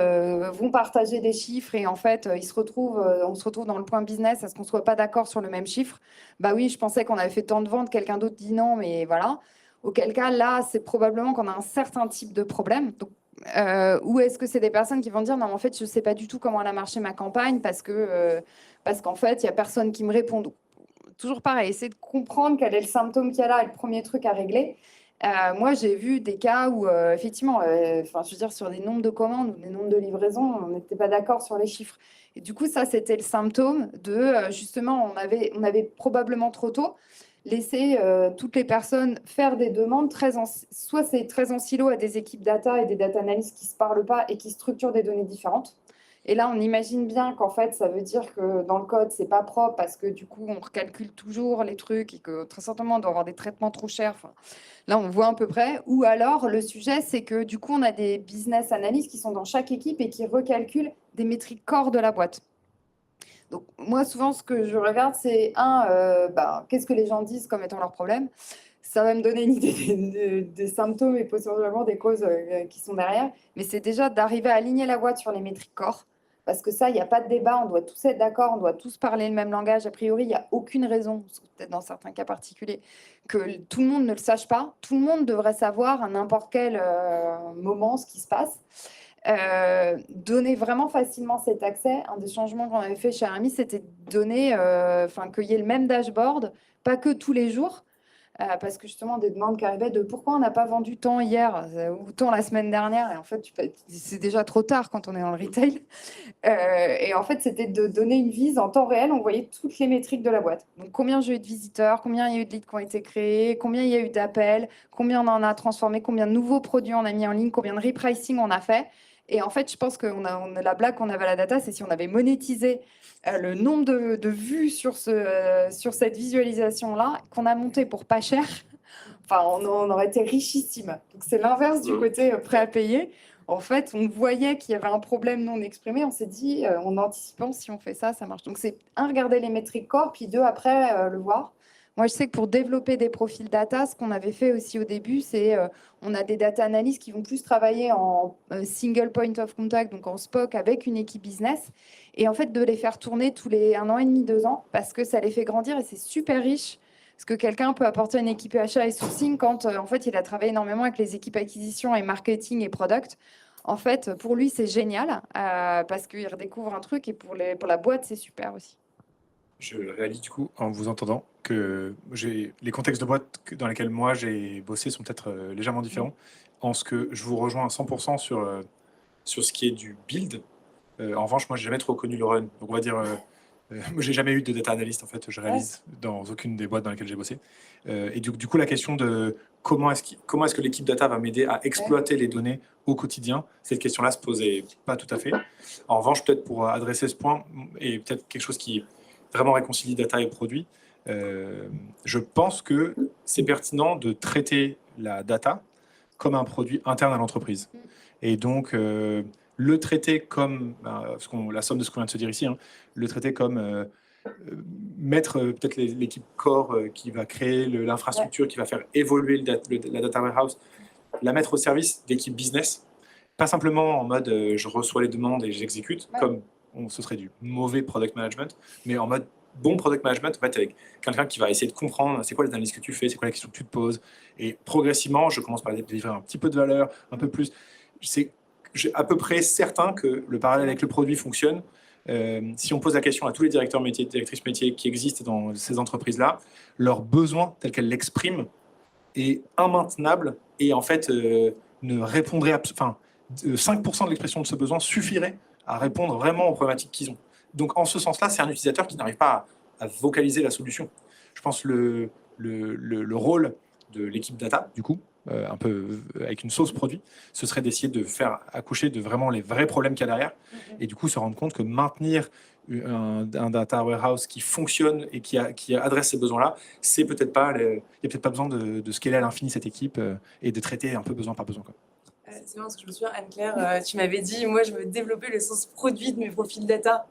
vont partager des chiffres et en fait, on se retrouve dans le point business, est-ce qu'on ne soit pas d'accord sur le même chiffre? Bah oui, je pensais qu'on avait fait tant de ventes, quelqu'un d'autre dit non, mais voilà. Auquel cas, là, c'est probablement qu'on a un certain type de problème. Donc, ou est-ce que c'est des personnes qui vont dire non, en fait, je ne sais pas du tout comment elle a marché ma campagne parce qu'en fait, il n'y a personne qui me répond. Donc, toujours pareil, essayer de comprendre quel est le symptôme qu'il y a là et le premier truc à régler. Moi, j'ai vu des cas où, effectivement, je veux dire, sur des nombres de commandes ou des nombres de livraisons, on n'était pas d'accord sur les chiffres. Et du coup, ça, c'était le symptôme de, justement, on avait probablement trop tôt laissé toutes les personnes faire des demandes soit c'est très en silo à des équipes data et des data analysts qui ne se parlent pas et qui structurent des données différentes. Et là, on imagine bien qu'en fait, ça veut dire que dans le code, c'est pas propre parce que du coup, on recalcule toujours les trucs et que très certainement, on doit avoir des traitements trop chers. Enfin, là, on voit à peu près. Ou alors, le sujet, c'est que du coup, on a des business analysts qui sont dans chaque équipe et qui recalculent des métriques core de la boîte. Donc, moi, souvent, ce que je regarde, c'est qu'est-ce que les gens disent comme étant leur problème. Ça va me donner une idée des symptômes et potentiellement des causes qui sont derrière. Mais c'est déjà d'arriver à aligner la boîte sur les métriques corps. Parce que ça, il n'y a pas de débat, on doit tous être d'accord, on doit tous parler le même langage. A priori, il n'y a aucune raison, peut-être dans certains cas particuliers, que tout le monde ne le sache pas. Tout le monde devrait savoir à n'importe quel moment ce qui se passe. Donner vraiment facilement cet accès. Un des changements qu'on avait fait chez Aramis, c'était de donner, qu'il y ait le même dashboard, pas que tous les jours, parce que justement, des demandes qui arrivaient de pourquoi on n'a pas vendu tant hier ou tant la semaine dernière. Et en fait, c'est déjà trop tard quand on est dans le retail. Et en fait, c'était de donner une vise en temps réel. On voyait toutes les métriques de la boîte. Donc, combien j'ai eu de visiteurs, combien il y a eu de leads qui ont été créés, combien il y a eu d'appels, combien on en a transformé, combien de nouveaux produits on a mis en ligne, combien de repricing on a fait. Et en fait, je pense que la blague qu'on avait à la data, c'est si on avait monétisé le nombre de vues sur cette visualisation-là, qu'on a monté pour pas cher, on aurait été richissime. Donc, c'est l'inverse du côté prêt à payer. En fait, on voyait qu'il y avait un problème non exprimé. On s'est dit, en anticipant, si on fait ça, ça marche. Donc, c'est regarder les métriques corps, puis deux, après, le voir. Moi, je sais que pour développer des profils data, ce qu'on avait fait aussi au début, c'est on a des data analysts qui vont plus travailler en single point of contact, donc en SPOC avec une équipe business, et en fait de les faire tourner tous les 1 an et demi, 2 ans, parce que ça les fait grandir et c'est super riche. Parce que quelqu'un peut apporter une équipe achat et sourcing quand en fait il a travaillé énormément avec les équipes acquisition et marketing et product. En fait, pour lui, c'est génial parce qu'il redécouvre un truc et pour la boîte, c'est super aussi. Je réalise du coup, en vous entendant, que les contextes de boîte dans lesquels moi j'ai bossé sont peut-être légèrement différents. En ce que je vous rejoins à 100% sur ce qui est du build. En revanche, moi, j'ai jamais trop connu le run. Donc, on va dire, moi, j'ai jamais eu de data analyst, en fait, je réalise, dans aucune des boîtes dans lesquelles j'ai bossé. Et du coup, la question de comment est-ce que l'équipe data va m'aider à exploiter les données au quotidien, cette question-là se posait pas tout à fait. En revanche, peut-être pour adresser ce point, et peut-être quelque chose qui vraiment réconcilie data et produit, je pense que c'est pertinent de traiter la data comme un produit interne à l'entreprise. Et donc, le traiter comme, la somme de ce qu'on vient de se dire ici, hein, le traiter comme mettre peut-être l'équipe core qui va créer l'infrastructure, qui va faire évoluer la data warehouse, la mettre au service d'équipes business, pas simplement en mode je reçois les demandes et j'exécute, comme ce serait du mauvais product management, mais en mode bon product management, en fait, avec quelqu'un qui va essayer de comprendre c'est quoi les analyses que tu fais, c'est quoi la question que tu te poses, et progressivement, je commence par délivrer un petit peu de valeur, un peu plus. Je suis à peu près certain que le parallèle avec le produit fonctionne. Si on pose la question à tous les directeurs métiers, directrices métiers qui existent dans ces entreprises-là, leurs besoins tels qu'elles l'expriment est immaintenable et en fait ne répondrait 5% de l'expression de ce besoin suffirait à répondre vraiment aux problématiques qu'ils ont. Donc en ce sens-là, c'est un utilisateur qui n'arrive pas à vocaliser la solution. Je pense que le rôle de l'équipe data, du coup, un peu avec une sauce produit, ce serait d'essayer de faire accoucher de vraiment les vrais problèmes qu'il y a derrière et du coup se rendre compte que maintenir un data warehouse qui fonctionne et qui adresse ces besoins-là, c'est peut-être pas, il n'y a peut-être pas besoin de scaler à l'infini cette équipe et de traiter un peu besoin par besoin, quoi. C'est marrant parce que je me souviens, Anne-Claire, tu m'avais dit, moi je veux développer le sens produit de mes profils data.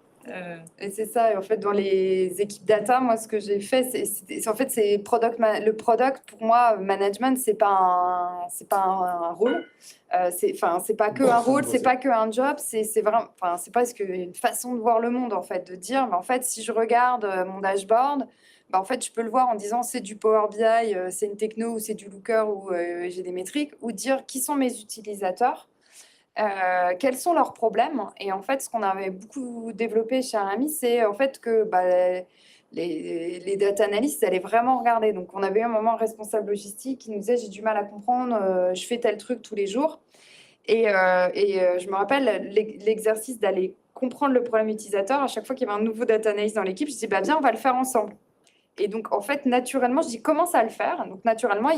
Et c'est ça, et en fait, dans les équipes data, moi, ce que j'ai fait, c'est le product, pour moi, management, c'est pas un rôle. C'est pas que un rôle, c'est pas que un job, c'est vraiment, c'est presque une façon de voir le monde, en fait, de dire, en fait, si je regarde mon dashboard, en fait, je peux le voir en disant c'est du Power BI, c'est une techno, ou c'est du Looker, ou j'ai des métriques, ou dire qui sont mes utilisateurs. Quels sont leurs problèmes? Et en fait, ce qu'on avait beaucoup développé chez Aramis, c'est en fait que les data analysts allaient vraiment regarder. Donc, on avait eu un moment un responsable logistique qui nous disait j'ai du mal à comprendre, je fais tel truc tous les jours. Et je me rappelle l'exercice d'aller comprendre le problème utilisateur. À chaque fois qu'il y avait un nouveau data analyst dans l'équipe, je dis viens, on va le faire ensemble. Et donc, en fait, naturellement, je dis commence à le faire. Donc, naturellement,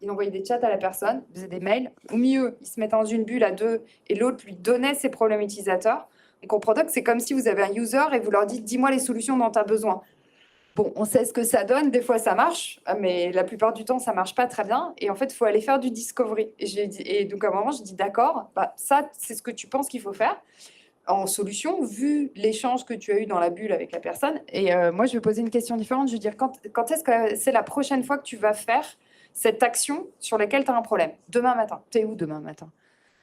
il envoyait des chats à la personne, il faisait des mails. Au milieu, il se mettait dans une bulle à deux et l'autre lui donnait ses problèmes utilisateurs. On comprend que c'est comme si vous avez un user et vous leur dites « dis-moi les solutions dont tu as besoin ». Bon, on sait ce que ça donne, des fois ça marche, mais la plupart du temps ça marche pas très bien. Et en fait, il faut aller faire du discovery. Et donc à un moment, je dis d'accord, ça c'est ce que tu penses qu'il faut faire en solution, vu l'échange que tu as eu dans la bulle avec la personne. Et moi, je vais poser une question différente. Je veux dire, quand est-ce que c'est la prochaine fois que tu vas faire cette action sur laquelle tu as un problème? Demain matin. T'es où demain matin?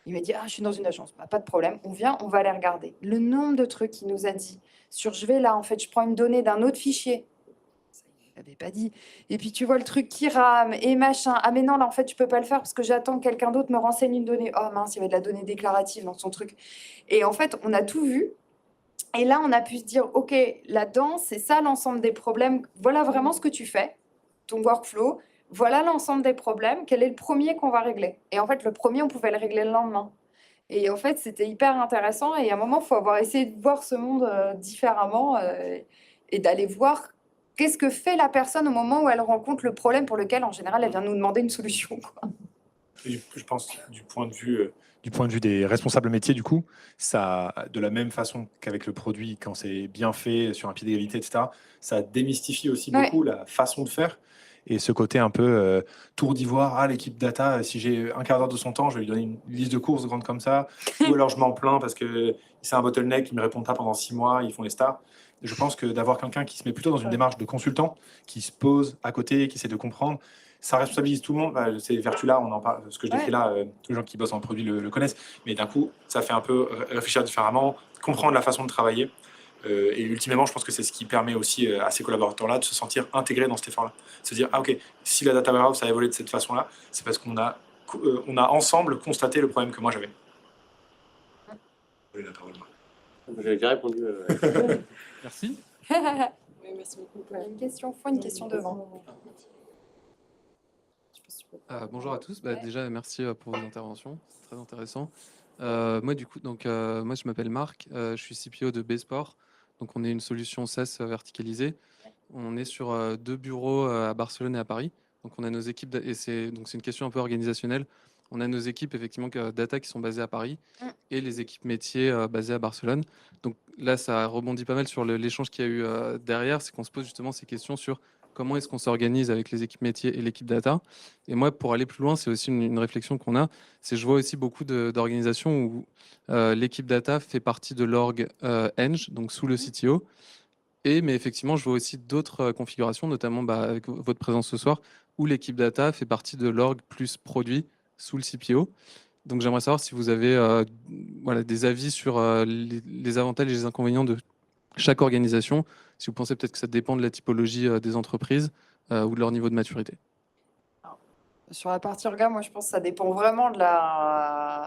Il m'a dit, je suis dans une agence. Pas de problème, on vient, on va aller regarder. Le nombre de trucs qu'il nous a dit sur je vais là, en fait, je prends une donnée d'un autre fichier. Il n'avait pas dit. Et puis tu vois le truc qui rame et machin. Ah mais non, là en fait, je peux pas le faire parce que j'attends que quelqu'un d'autre me renseigne une donnée. Oh mince, il y avait de la donnée déclarative dans son truc. Et en fait, on a tout vu. Et là, on a pu se dire, OK, là-dedans, c'est ça l'ensemble des problèmes. Voilà vraiment ce que tu fais, ton workflow. Voilà l'ensemble des problèmes. Quel est le premier qu'on va régler? Et en fait, le premier, on pouvait le régler le lendemain. Et en fait, c'était hyper intéressant. Et à un moment, il faut avoir essayé de voir ce monde différemment et d'aller voir qu'est-ce que fait la personne au moment où elle rencontre le problème pour lequel, en général, elle vient nous demander une solution, quoi. Et je pense du point de vue des responsables métiers, du coup, ça, de la même façon qu'avec le produit, quand c'est bien fait, sur un pied d'égalité, etc., ça démystifie aussi Ouais. beaucoup la façon de faire. Et ce côté un peu tour d'ivoire, l'équipe data, si j'ai un quart d'heure de son temps, je vais lui donner une liste de courses grande comme ça. Ou alors je m'en plains parce que c'est un bottleneck, ils ne me répondent pas pendant 6 mois, ils font les stars. Je pense que d'avoir quelqu'un qui se met plutôt dans une démarche de consultant, qui se pose à côté, qui essaie de comprendre, ça responsabilise tout le monde. Ces vertus-là, on en parle, ce que je décris là, tous les gens qui bossent en produit le connaissent. Mais d'un coup, ça fait un peu réfléchir différemment, comprendre la façon de travailler. Et ultimement, je pense que c'est ce qui permet aussi à ces collaborateurs-là de se sentir intégrés dans cet effort-là. Se dire, OK, si la data warehouse a évolué de cette façon-là, c'est parce qu'on a, on a ensemble constaté le problème que moi j'avais. J'avais déjà répondu. Merci. Oui, merci beaucoup. Une question, faut une question devant. Bonjour à tous. Déjà, merci pour vos interventions. C'est très intéressant. Moi, du coup, moi, je m'appelle Marc. Je suis CPO de B-Sport. Donc, on est une solution SaaS verticalisée. On est sur 2 bureaux à Barcelone et à Paris. Donc, on a nos équipes, et c'est une question un peu organisationnelle. On a nos équipes, effectivement, data qui sont basées à Paris et les équipes métiers basées à Barcelone. Donc, là, ça rebondit pas mal sur l'échange qu'il y a eu derrière. C'est qu'on se pose justement ces questions sur comment est-ce qu'on s'organise avec les équipes métiers et l'équipe data. Et moi, pour aller plus loin, c'est aussi une réflexion qu'on a. C'est je vois aussi beaucoup d'organisations où l'équipe data fait partie de l'org Eng, donc sous le CTO. Mais effectivement, je vois aussi d'autres configurations, notamment avec votre présence ce soir, où l'équipe data fait partie de l'org plus produit sous le CPO. Donc j'aimerais savoir si vous avez des avis sur les avantages et les inconvénients de chaque organisation, si vous pensez peut-être que ça dépend de la typologie des entreprises ou de leur niveau de maturité. Sur la partie orga, moi je pense que ça dépend vraiment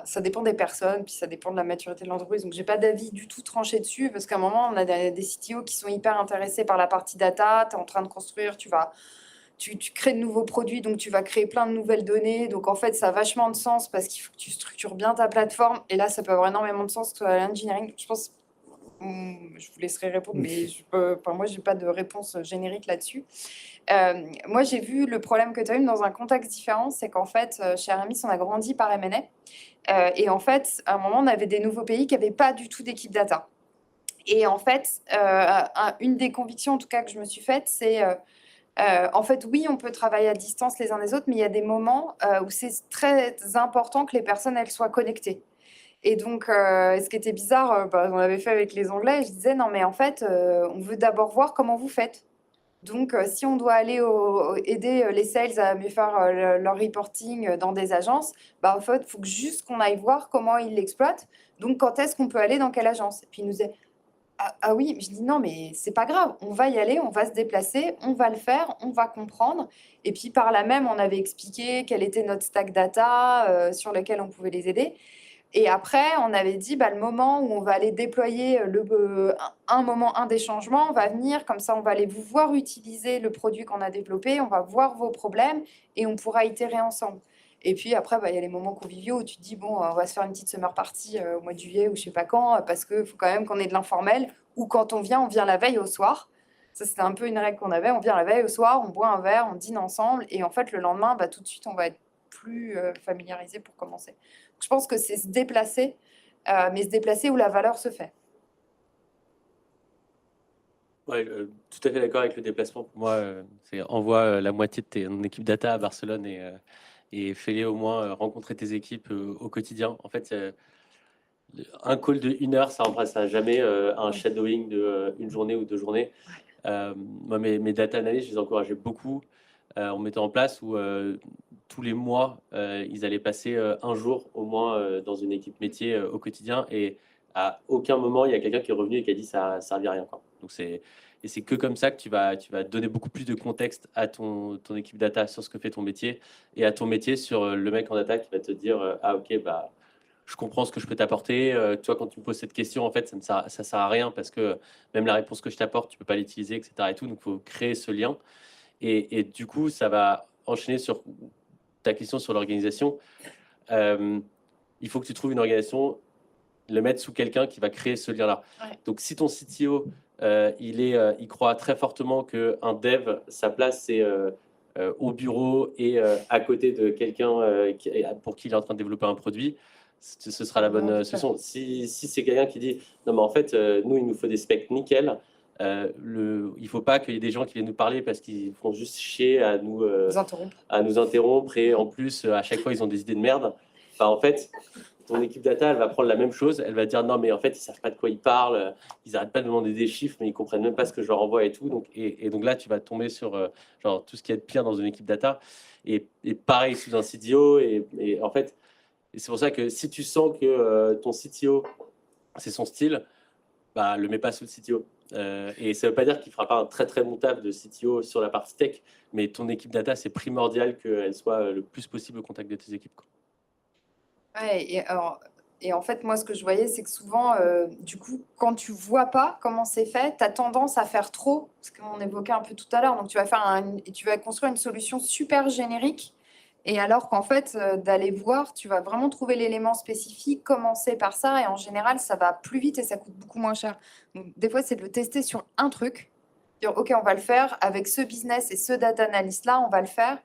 ça dépend des personnes, puis ça dépend de la maturité de l'entreprise. Donc j'ai pas d'avis du tout tranché dessus, parce qu'à un moment on a des CTO qui sont hyper intéressés par la partie data. Tu es en train de construire, tu crées de nouveaux produits, donc tu vas créer plein de nouvelles données. Donc en fait ça a vachement de sens parce qu'il faut que tu structures bien ta plateforme. Et là ça peut avoir énormément de sens à l'engineering. Je pense, je vous laisserai répondre, mais moi j'ai pas de réponse générique là-dessus. Moi, j'ai vu le problème que tu as eu dans un contexte différent, c'est qu'en fait, chez Aramis, on a grandi par M&A. Et en fait, à un moment, on avait des nouveaux pays qui n'avaient pas du tout d'équipe data. Et en fait, une des convictions, en tout cas, que je me suis faite, c'est en fait, oui, on peut travailler à distance les uns des autres, mais il y a des moments où c'est très important que les personnes, elles soient connectées. Et donc, ce qui était bizarre, on l'avait fait avec les Anglais, je disais, non, mais en fait, on veut d'abord voir comment vous faites. Donc, si on doit aller aider les sales à mieux faire leur reporting dans des agences, en fait, il faut juste qu'on aille voir comment ils l'exploitent. Donc, quand est-ce qu'on peut aller dans quelle agence? Et puis, il nous disait, ah oui, je dis non, mais c'est pas grave, on va y aller, on va se déplacer, on va le faire, on va comprendre. Et puis, par là même, on avait expliqué quel était notre stack data sur lequel on pouvait les aider. Et après, on avait dit, le moment où on va aller déployer un des changements, va venir, comme ça, on va aller vous voir utiliser le produit qu'on a développé, on va voir vos problèmes et on pourra itérer ensemble. Et puis après, il y a les moments conviviaux où tu te dis, bon, on va se faire une petite summer party au mois de juillet ou je sais pas quand, parce qu'il faut quand même qu'on ait de l'informel, ou quand on vient la veille au soir. Ça, c'était un peu une règle qu'on avait. On vient la veille au soir, on boit un verre, on dîne ensemble. Et en fait, le lendemain, bah, tout de suite, on va être plus familiarisé pour commencer. Je pense que c'est se déplacer, mais se déplacer où la valeur se fait. Ouais, tout à fait d'accord avec le déplacement. Pour moi, c'est envoie la moitié de ton équipe data à Barcelone et fais-les au moins rencontrer tes équipes au quotidien. En fait, un call de 1 heure, ça remplacera jamais un shadowing de une journée ou 2 journées. Moi, mes data analysts, je les encourageais beaucoup en mettant en place où tous les mois, ils allaient passer un jour au moins dans une équipe métier au quotidien. Et à aucun moment, il y a quelqu'un qui est revenu et qui a dit ça ne servait à rien, quoi. Donc, c'est que comme ça que tu vas donner beaucoup plus de contexte à ton équipe data sur ce que fait ton métier et à ton métier sur le mec en data qui va te dire ah, ok, bah, je comprends ce que je peux t'apporter. Toi, quand tu me poses cette question, en fait, ça sert à rien parce que même la réponse que je t'apporte, tu peux pas l'utiliser, etc. Et tout. Donc, il faut créer ce lien. Et du coup, ça va enchaîner sur ta question sur l'organisation. Il faut que tu trouves une organisation, le mettre sous quelqu'un qui va créer ce lien-là. Ouais. Donc, si ton CTO, il croit très fortement qu'un dev, sa place, c'est au bureau et à côté de quelqu'un pour qui il est en train de développer un produit, ce sera la bonne solution. Si c'est quelqu'un qui dit non, mais en fait, nous, il nous faut des specs nickel. Il ne faut pas qu'il y ait des gens qui viennent nous parler parce qu'ils font juste chier à nous interrompre et en plus, à chaque fois, ils ont des idées de merde. Enfin, en fait, ton équipe data, elle va prendre la même chose. Elle va dire non, mais en fait, ils ne savent pas de quoi ils parlent. Ils n'arrêtent pas de demander des chiffres, mais ils ne comprennent même pas ce que je leur envoie et tout. Donc, et donc là, tu vas tomber sur genre, tout ce qui est de pire dans une équipe data. Et pareil sous un CTO. Et en fait, et c'est pour ça que si tu sens que ton CTO, c'est son style, bah, le mets pas sous le CTO. Et ça ne veut pas dire qu'il ne fera pas un très très bon taf de CTO sur la partie tech, mais ton équipe data, c'est primordial qu'elle soit le plus possible au contact de tes équipes, quoi. Ouais, et en fait, moi, ce que je voyais, c'est que souvent, du coup, quand tu vois pas comment c'est fait, tu as tendance à faire trop, ce qu'on évoquait un peu tout à l'heure. Donc, tu vas construire une solution super générique. Et alors qu'en fait, d'aller voir, tu vas vraiment trouver l'élément spécifique, commencer par ça. Et en général, ça va plus vite et ça coûte beaucoup moins cher. Donc, des fois, c'est de le tester sur un truc. Dire, OK, on va le faire avec ce business et ce data analyst-là, on va le faire.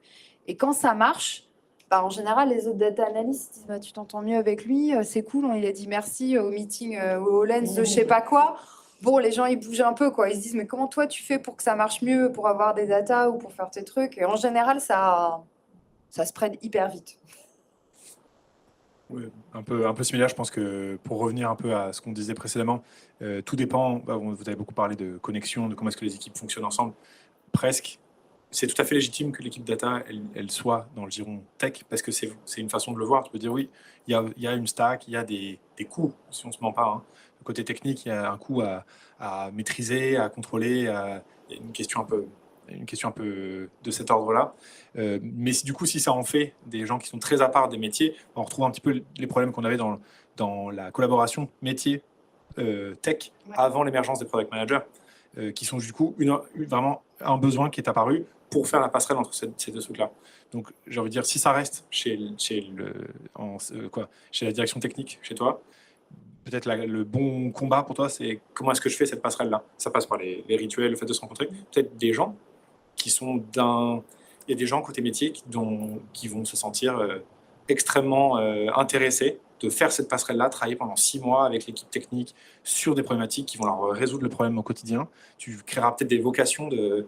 Et quand ça marche, bah, en général, les autres data analysts disent bah, tu t'entends mieux avec lui, c'est cool. Il a dit merci au meeting au Lens de je sais pas quoi. Bon, les gens, ils bougent un peu, quoi. Ils se disent mais comment toi, tu fais pour que ça marche mieux, pour avoir des data ou pour faire tes trucs. Et en général, ça se prenne hyper vite. Ouais, un peu similaire, je pense que pour revenir un peu à ce qu'on disait précédemment, tout dépend, vous avez beaucoup parlé de connexion, de comment est-ce que les équipes fonctionnent ensemble, presque. C'est tout à fait légitime que l'équipe data, elle soit dans le giron tech, parce que c'est une façon de le voir. Tu peux dire oui, il y a une stack, il y a des coûts, si on ne se ment pas, hein. Le côté technique, il y a un coût à maîtriser, à contrôler, il y a une question un peu de cet ordre-là. Mais du coup, si ça en fait des gens qui sont très à part des métiers, on retrouve un petit peu les problèmes qu'on avait dans la collaboration métier tech avant l'émergence des product managers, qui sont du coup vraiment un besoin qui est apparu pour faire la passerelle entre ces deux trucs-là. Donc, j'ai envie de dire, si ça reste chez la direction technique, chez toi, peut-être le bon combat pour toi, c'est comment est-ce que je fais cette passerelle-là. Ça passe par les rituels, le fait de se rencontrer. Peut-être des gens qui sont il y a des gens côté métier qui vont se sentir extrêmement intéressés de faire cette passerelle-là, travailler pendant 6 mois avec l'équipe technique sur des problématiques qui vont leur résoudre le problème au quotidien. Tu créeras peut-être des vocations de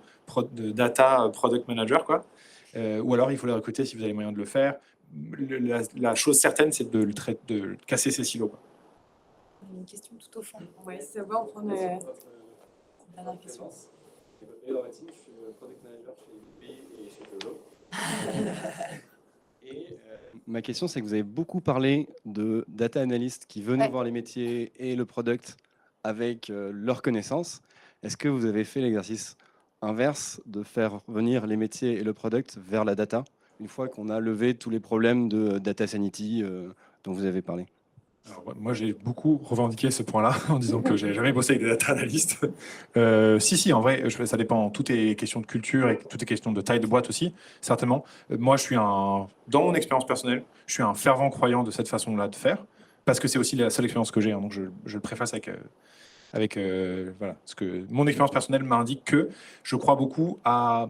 data product manager, quoi. Ou alors il faut les recruter si vous avez les moyens de le faire. La chose certaine, c'est de casser ces silos, quoi. Une question tout au fond. Oui, ça va, on prend la dernière question. Et dans ma team, je suis product manager chez BP et chez Peugeot. Ma question, c'est que vous avez beaucoup parlé de data analystes qui venaient voir les métiers et le product avec leurs connaissances. Est-ce que vous avez fait l'exercice inverse de faire venir les métiers et le product vers la data, une fois qu'on a levé tous les problèmes de data sanity dont vous avez parlé? Alors, moi, j'ai beaucoup revendiqué ce point-là en disant que j'ai jamais bossé avec des data analystes. Si, en vrai, ça dépend. Tout est question de culture et tout est question de taille de boîte aussi, certainement. Moi, dans mon expérience personnelle, je suis un fervent croyant de cette façon-là de faire, parce que c'est aussi la seule expérience que j'ai. Hein, donc, je le préface avec voilà, ce que mon expérience personnelle m'indique que je crois beaucoup à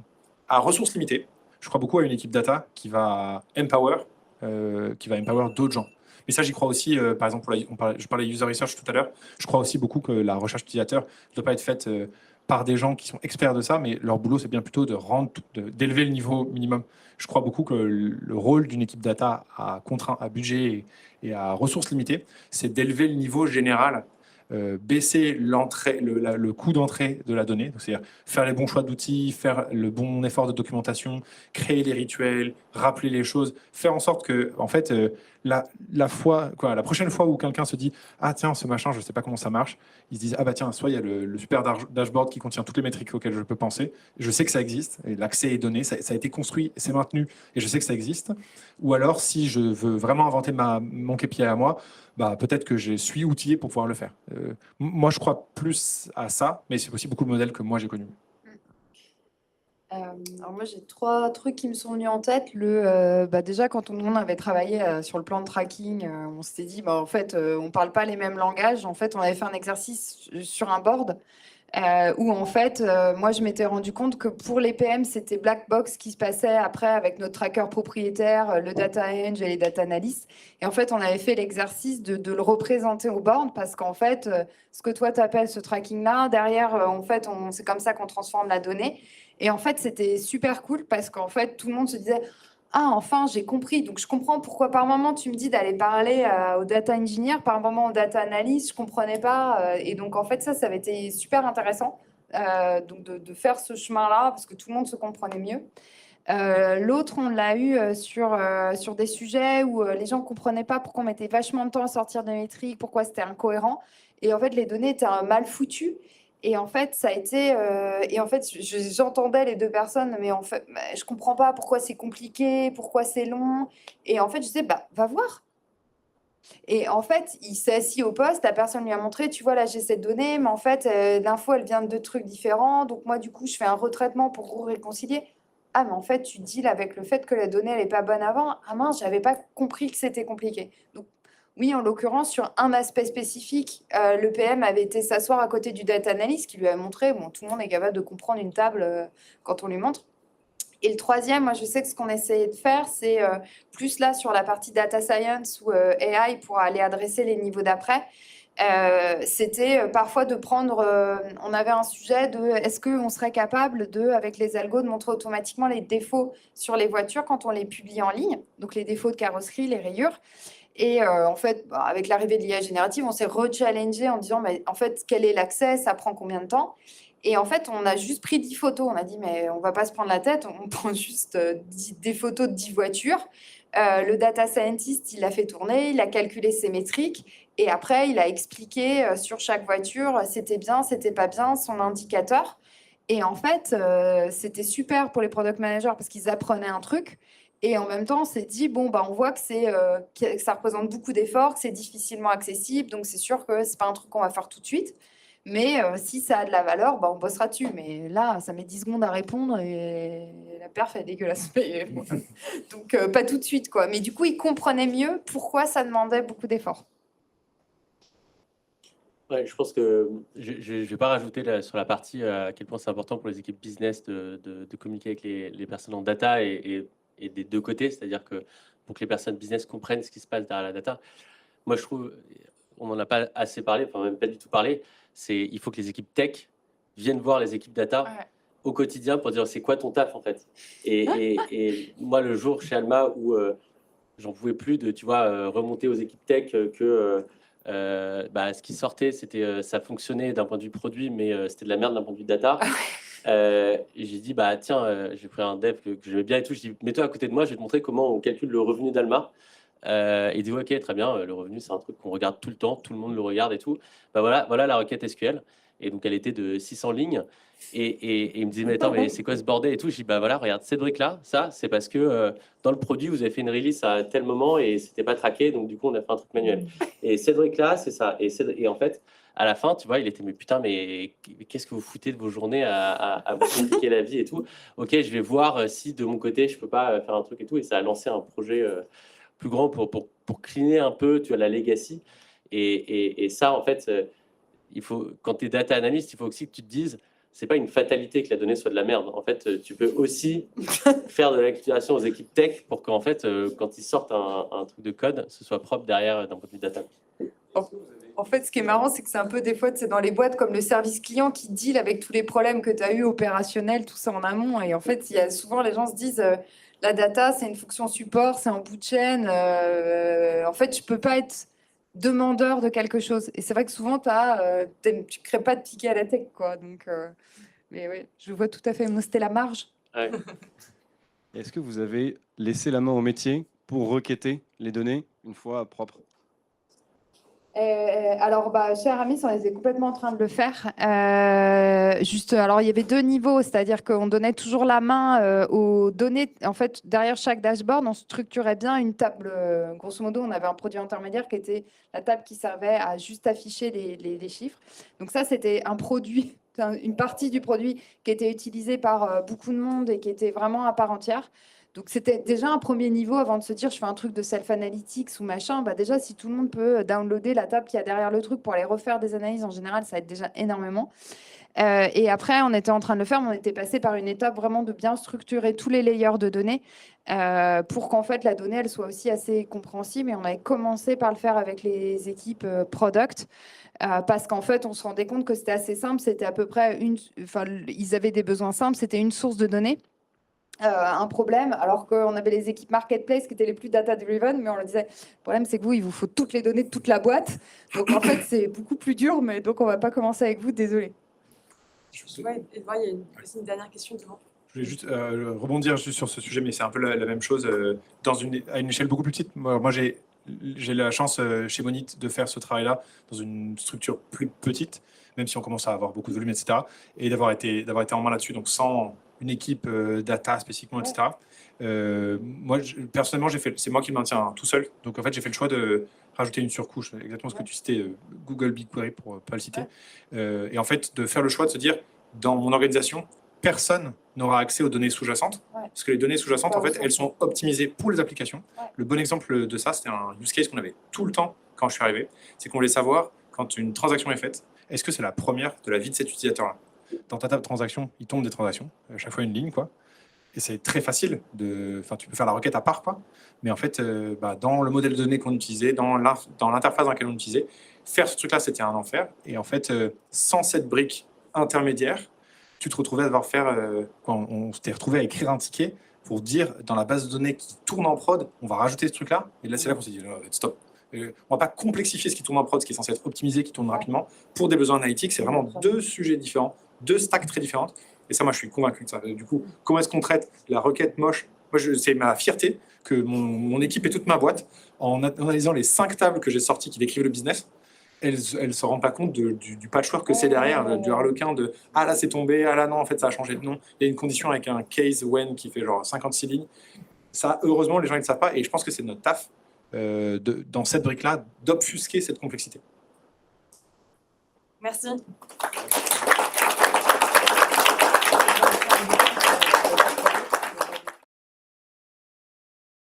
ressources limitées. Je crois beaucoup à une équipe data qui va empower d'autres gens. Mais ça, j'y crois aussi, par exemple, je parlais user research tout à l'heure, je crois aussi beaucoup que la recherche utilisateur ne doit pas être faite par des gens qui sont experts de ça, mais leur boulot, c'est bien plutôt d'élever le niveau minimum. Je crois beaucoup que le rôle d'une équipe data à contraint, à budget et à ressources limitées, c'est d'élever le niveau général, baisser le coût d'entrée de la donnée, c'est-à-dire faire les bons choix d'outils, faire le bon effort de documentation, créer les rituels, rappeler les choses, faire en sorte que, en fait, la prochaine fois où quelqu'un se dit « Ah tiens, ce machin, je ne sais pas comment ça marche », ils se disent « Ah bah tiens, soit il y a le super dashboard qui contient toutes les métriques auxquelles je peux penser, je sais que ça existe, et l'accès est donné, ça a été construit, c'est maintenu, et je sais que ça existe. » Ou alors, si je veux vraiment inventer mon KPI à moi, bah, peut-être que je suis outillé pour pouvoir le faire. Moi, je crois plus à ça, mais c'est aussi beaucoup le modèle que moi j'ai connu. Alors moi, j'ai 3 trucs qui me sont venus en tête. Déjà, quand on avait travaillé sur le plan de tracking, on s'était dit, en fait, on ne parle pas les mêmes langages. En fait, on avait fait un exercice sur un board où, en fait, moi, je m'étais rendu compte que pour les PM, c'était black box qui se passait après avec notre tracker propriétaire, le data eng et les data analysts. Et en fait, on avait fait l'exercice de le représenter au board parce qu'en fait, ce que toi, tu appelles ce tracking-là, derrière, en fait, c'est comme ça qu'on transforme la donnée. Et en fait, c'était super cool parce qu'en fait, tout le monde se disait « Ah, enfin, j'ai compris. » Donc, je comprends pourquoi par moment, tu me dis d'aller parler au data engineer, par moment au data analyst, je ne comprenais pas. Et donc, en fait, ça avait été super intéressant donc de faire ce chemin-là parce que tout le monde se comprenait mieux. L'autre, on l'a eu sur des sujets où les gens ne comprenaient pas pourquoi on mettait vachement de temps à sortir des métriques, pourquoi c'était incohérent. Et en fait, les données étaient mal foutues. Et en fait, ça a été. Et en fait, j'entendais les 2 personnes, mais en fait, je comprends pas pourquoi c'est compliqué, pourquoi c'est long. Et en fait, je disais, va voir. Et en fait, il s'est assis au poste, la personne lui a montré, tu vois, là, j'ai cette donnée, mais en fait, l'info, elle vient de 2 trucs différents. Donc, moi, du coup, je fais un retraitement pour réconcilier. Ah, mais en fait, tu deals avec le fait que la donnée, elle n'est pas bonne avant. Ah mince, j'avais pas compris que c'était compliqué. Donc, oui, en l'occurrence, sur un aspect spécifique, le PM avait été s'asseoir à côté du data analyst qui lui a montré, bon, tout le monde est capable de comprendre une table quand on lui montre. Et le troisième, moi, je sais que ce qu'on essayait de faire, c'est plus là sur la partie data science ou AI pour aller adresser les niveaux d'après. C'était parfois de prendre, on avait un sujet de est-ce qu'on serait capable de, avec les algos, de montrer automatiquement les défauts sur les voitures quand on les publie en ligne, donc les défauts de carrosserie, les rayures. Et en fait, avec l'arrivée de l'IA générative, on s'est re-challengé en disant, mais en fait, quel est l'accès? Ça prend combien de temps? Et en fait, on a juste pris 10 photos. On a dit, mais on ne va pas se prendre la tête, on prend juste des photos de 10 voitures. Le data scientist, il l'a fait tourner, il a calculé ses métriques. Et après, il a expliqué sur chaque voiture, c'était bien, c'était pas bien, son indicateur. Et en fait, c'était super pour les product managers parce qu'ils apprenaient un truc. Et en même temps, on s'est dit, bon, on voit que ça représente beaucoup d'efforts, que c'est difficilement accessible. Donc, c'est sûr que ce n'est pas un truc qu'on va faire tout de suite. Mais si ça a de la valeur, on bossera dessus. Mais là, ça met 10 secondes à répondre et la perf est dégueulasse. Donc, pas tout de suite, quoi. Mais du coup, ils comprenaient mieux pourquoi ça demandait beaucoup d'efforts. Ouais, je pense que je ne vais pas rajouter sur la partie à quel point c'est important pour les équipes business de communiquer avec les personnes en data et des 2 côtés, c'est-à-dire que pour que les personnes business comprennent ce qui se passe derrière la data. Moi, je trouve, on n'en a pas assez parlé, enfin même pas du tout parlé, il faut que les équipes tech viennent voir les équipes data au quotidien pour dire c'est quoi ton taf en fait. Et moi, le jour chez Alma où j'en pouvais plus de, tu vois, remonter aux équipes tech que ce qui sortait, c'était ça fonctionnait d'un point de vue produit, mais c'était de la merde d'un point de vue data. J'ai dit, tiens, j'ai pris un dev que j'aimais bien et tout. Je dis, mets-toi à côté de moi, je vais te montrer comment on calcule le revenu d'Alma. Il dit, ok, très bien, le revenu, c'est un truc qu'on regarde tout le temps, tout le monde le regarde et tout. Voilà la requête SQL. Et donc, elle était de 600 lignes. Et il me disait, mais attends, mais c'est quoi ce bordel et tout? Je dis, voilà, regarde, ces briques-là, ça, c'est parce que dans le produit, vous avez fait une release à tel moment et c'était pas traqué. Donc, du coup, on a fait un truc manuel. Et ces briques-là, c'est ça. Et en fait, à la fin, tu vois, il était, mais putain, mais qu'est-ce que vous foutez de vos journées à vous compliquer la vie et tout? Ok, je vais voir si de mon côté, je peux pas faire un truc et tout. Et ça a lancé un projet plus grand pour cleaner un peu, tu vois, la legacy. Et ça, en fait, quand tu es data analyst, il faut aussi que tu te dises, c'est pas une fatalité que la donnée soit de la merde. En fait, tu peux aussi faire de l'activation aux équipes tech pour qu'en fait, quand ils sortent un truc de code, ce soit propre derrière d'un point de vue data. En fait, ce qui est marrant, c'est que c'est un peu des fois, c'est dans les boîtes comme le service client qui deal avec tous les problèmes que tu as eu opérationnels, tout ça en amont. Et en fait, il y a souvent, les gens se disent, la data, c'est une fonction support, c'est un bout de chaîne. En fait, je peux pas être demandeur de quelque chose. Et c'est vrai que souvent, tu ne crées pas de ticket à la tech, quoi. Donc, mais oui, je vois tout à fait. Moi, c'était la marge. Ouais. Est-ce que vous avez laissé la main au métier pour requêter les données une fois propres? Alors, chez Aramis, on était complètement en train de le faire. Alors, il y avait 2 niveaux, c'est-à-dire qu'on donnait toujours la main aux données. En fait, derrière chaque dashboard, on structurait bien une table. Grosso modo, on avait un produit intermédiaire qui était la table qui servait à juste afficher les chiffres. Donc ça, c'était un produit, une partie du produit qui était utilisée par beaucoup de monde et qui était vraiment à part entière. Donc, c'était déjà un premier niveau avant de se dire je fais un truc de self-analytics ou machin. Déjà, si tout le monde peut downloader la table qu'il y a derrière le truc pour aller refaire des analyses, en général, ça aide déjà énormément. Et après, on était en train de le faire, mais on était passé par une étape vraiment de bien structurer tous les layers de données pour qu'en fait, la donnée, elle soit aussi assez compréhensible. Et on avait commencé par le faire avec les équipes product. Parce qu'en fait, on se rendait compte que c'était assez simple. C'était à peu près ils avaient des besoins simples. C'était une source de données. Un problème, alors qu'on avait les équipes marketplace qui étaient les plus data-driven, mais on leur disait, le problème c'est que vous, il vous faut toutes les données de toute la boîte. Donc en fait, c'est beaucoup plus dur, mais donc on va pas commencer avec vous, désolé. Ouais, Edouard, il y a une dernière question devant. Je voulais juste rebondir juste sur ce sujet, mais c'est un peu la même chose à une échelle beaucoup plus petite. Moi j'ai la chance chez Monit de faire ce travail-là dans une structure plus petite, même si on commence à avoir beaucoup de volume, etc. Et d'avoir été en main là-dessus, donc sans une équipe data spécifiquement, etc. Moi, personnellement, c'est moi qui le maintiens tout seul. Donc, en fait, j'ai fait le choix de rajouter une surcouche, exactement ce que tu citais, Google BigQuery pour ne pas le citer. Et en fait, de faire le choix de se dire, dans mon organisation, personne n'aura accès aux données sous-jacentes. Parce que les données sous-jacentes, en fait, elles sont optimisées pour les applications. Le bon exemple de ça, c'était un use case qu'on avait tout le temps quand je suis arrivé. C'est qu'on voulait savoir, quand une transaction est faite, est-ce que c'est la première de la vie de cet utilisateur-là? Dans ta table de transaction, il tombe des transactions, à chaque fois une ligne, quoi. Et c'est très facile tu peux faire la requête à part, quoi. Mais en fait, dans le modèle de données qu'on utilisait, dans l'interface dans laquelle on utilisait, faire ce truc-là, c'était un enfer. Et en fait, sans cette brique intermédiaire, tu te retrouvais à devoir on s'était retrouvé à écrire un ticket pour dire, dans la base de données qui tourne en prod, on va rajouter ce truc-là. Et là, c'est là qu'on s'est dit, stop. On ne va pas complexifier ce qui tourne en prod, ce qui est censé être optimisé, qui tourne rapidement, pour des besoins analytiques. C'est vraiment 2 sujets différents, 2 stacks très différentes. Et ça, moi, je suis convaincu de ça. Du coup, comment est-ce qu'on traite la requête moche? Moi, c'est ma fierté que mon équipe et toute ma boîte, en analysant les 5 tables que j'ai sorties qui décrivent le business, elles ne se rendent pas compte du patchwork que c'est derrière, du harlequin de « Ah là, c'est tombé, ah là, non, en fait, ça a changé de nom. » Il y a une condition avec un case when qui fait genre 56 lignes. Ça, heureusement, les gens ne le savent pas. Et je pense que c'est notre taf, dans cette brique-là, d'obfusquer cette complexité. Merci.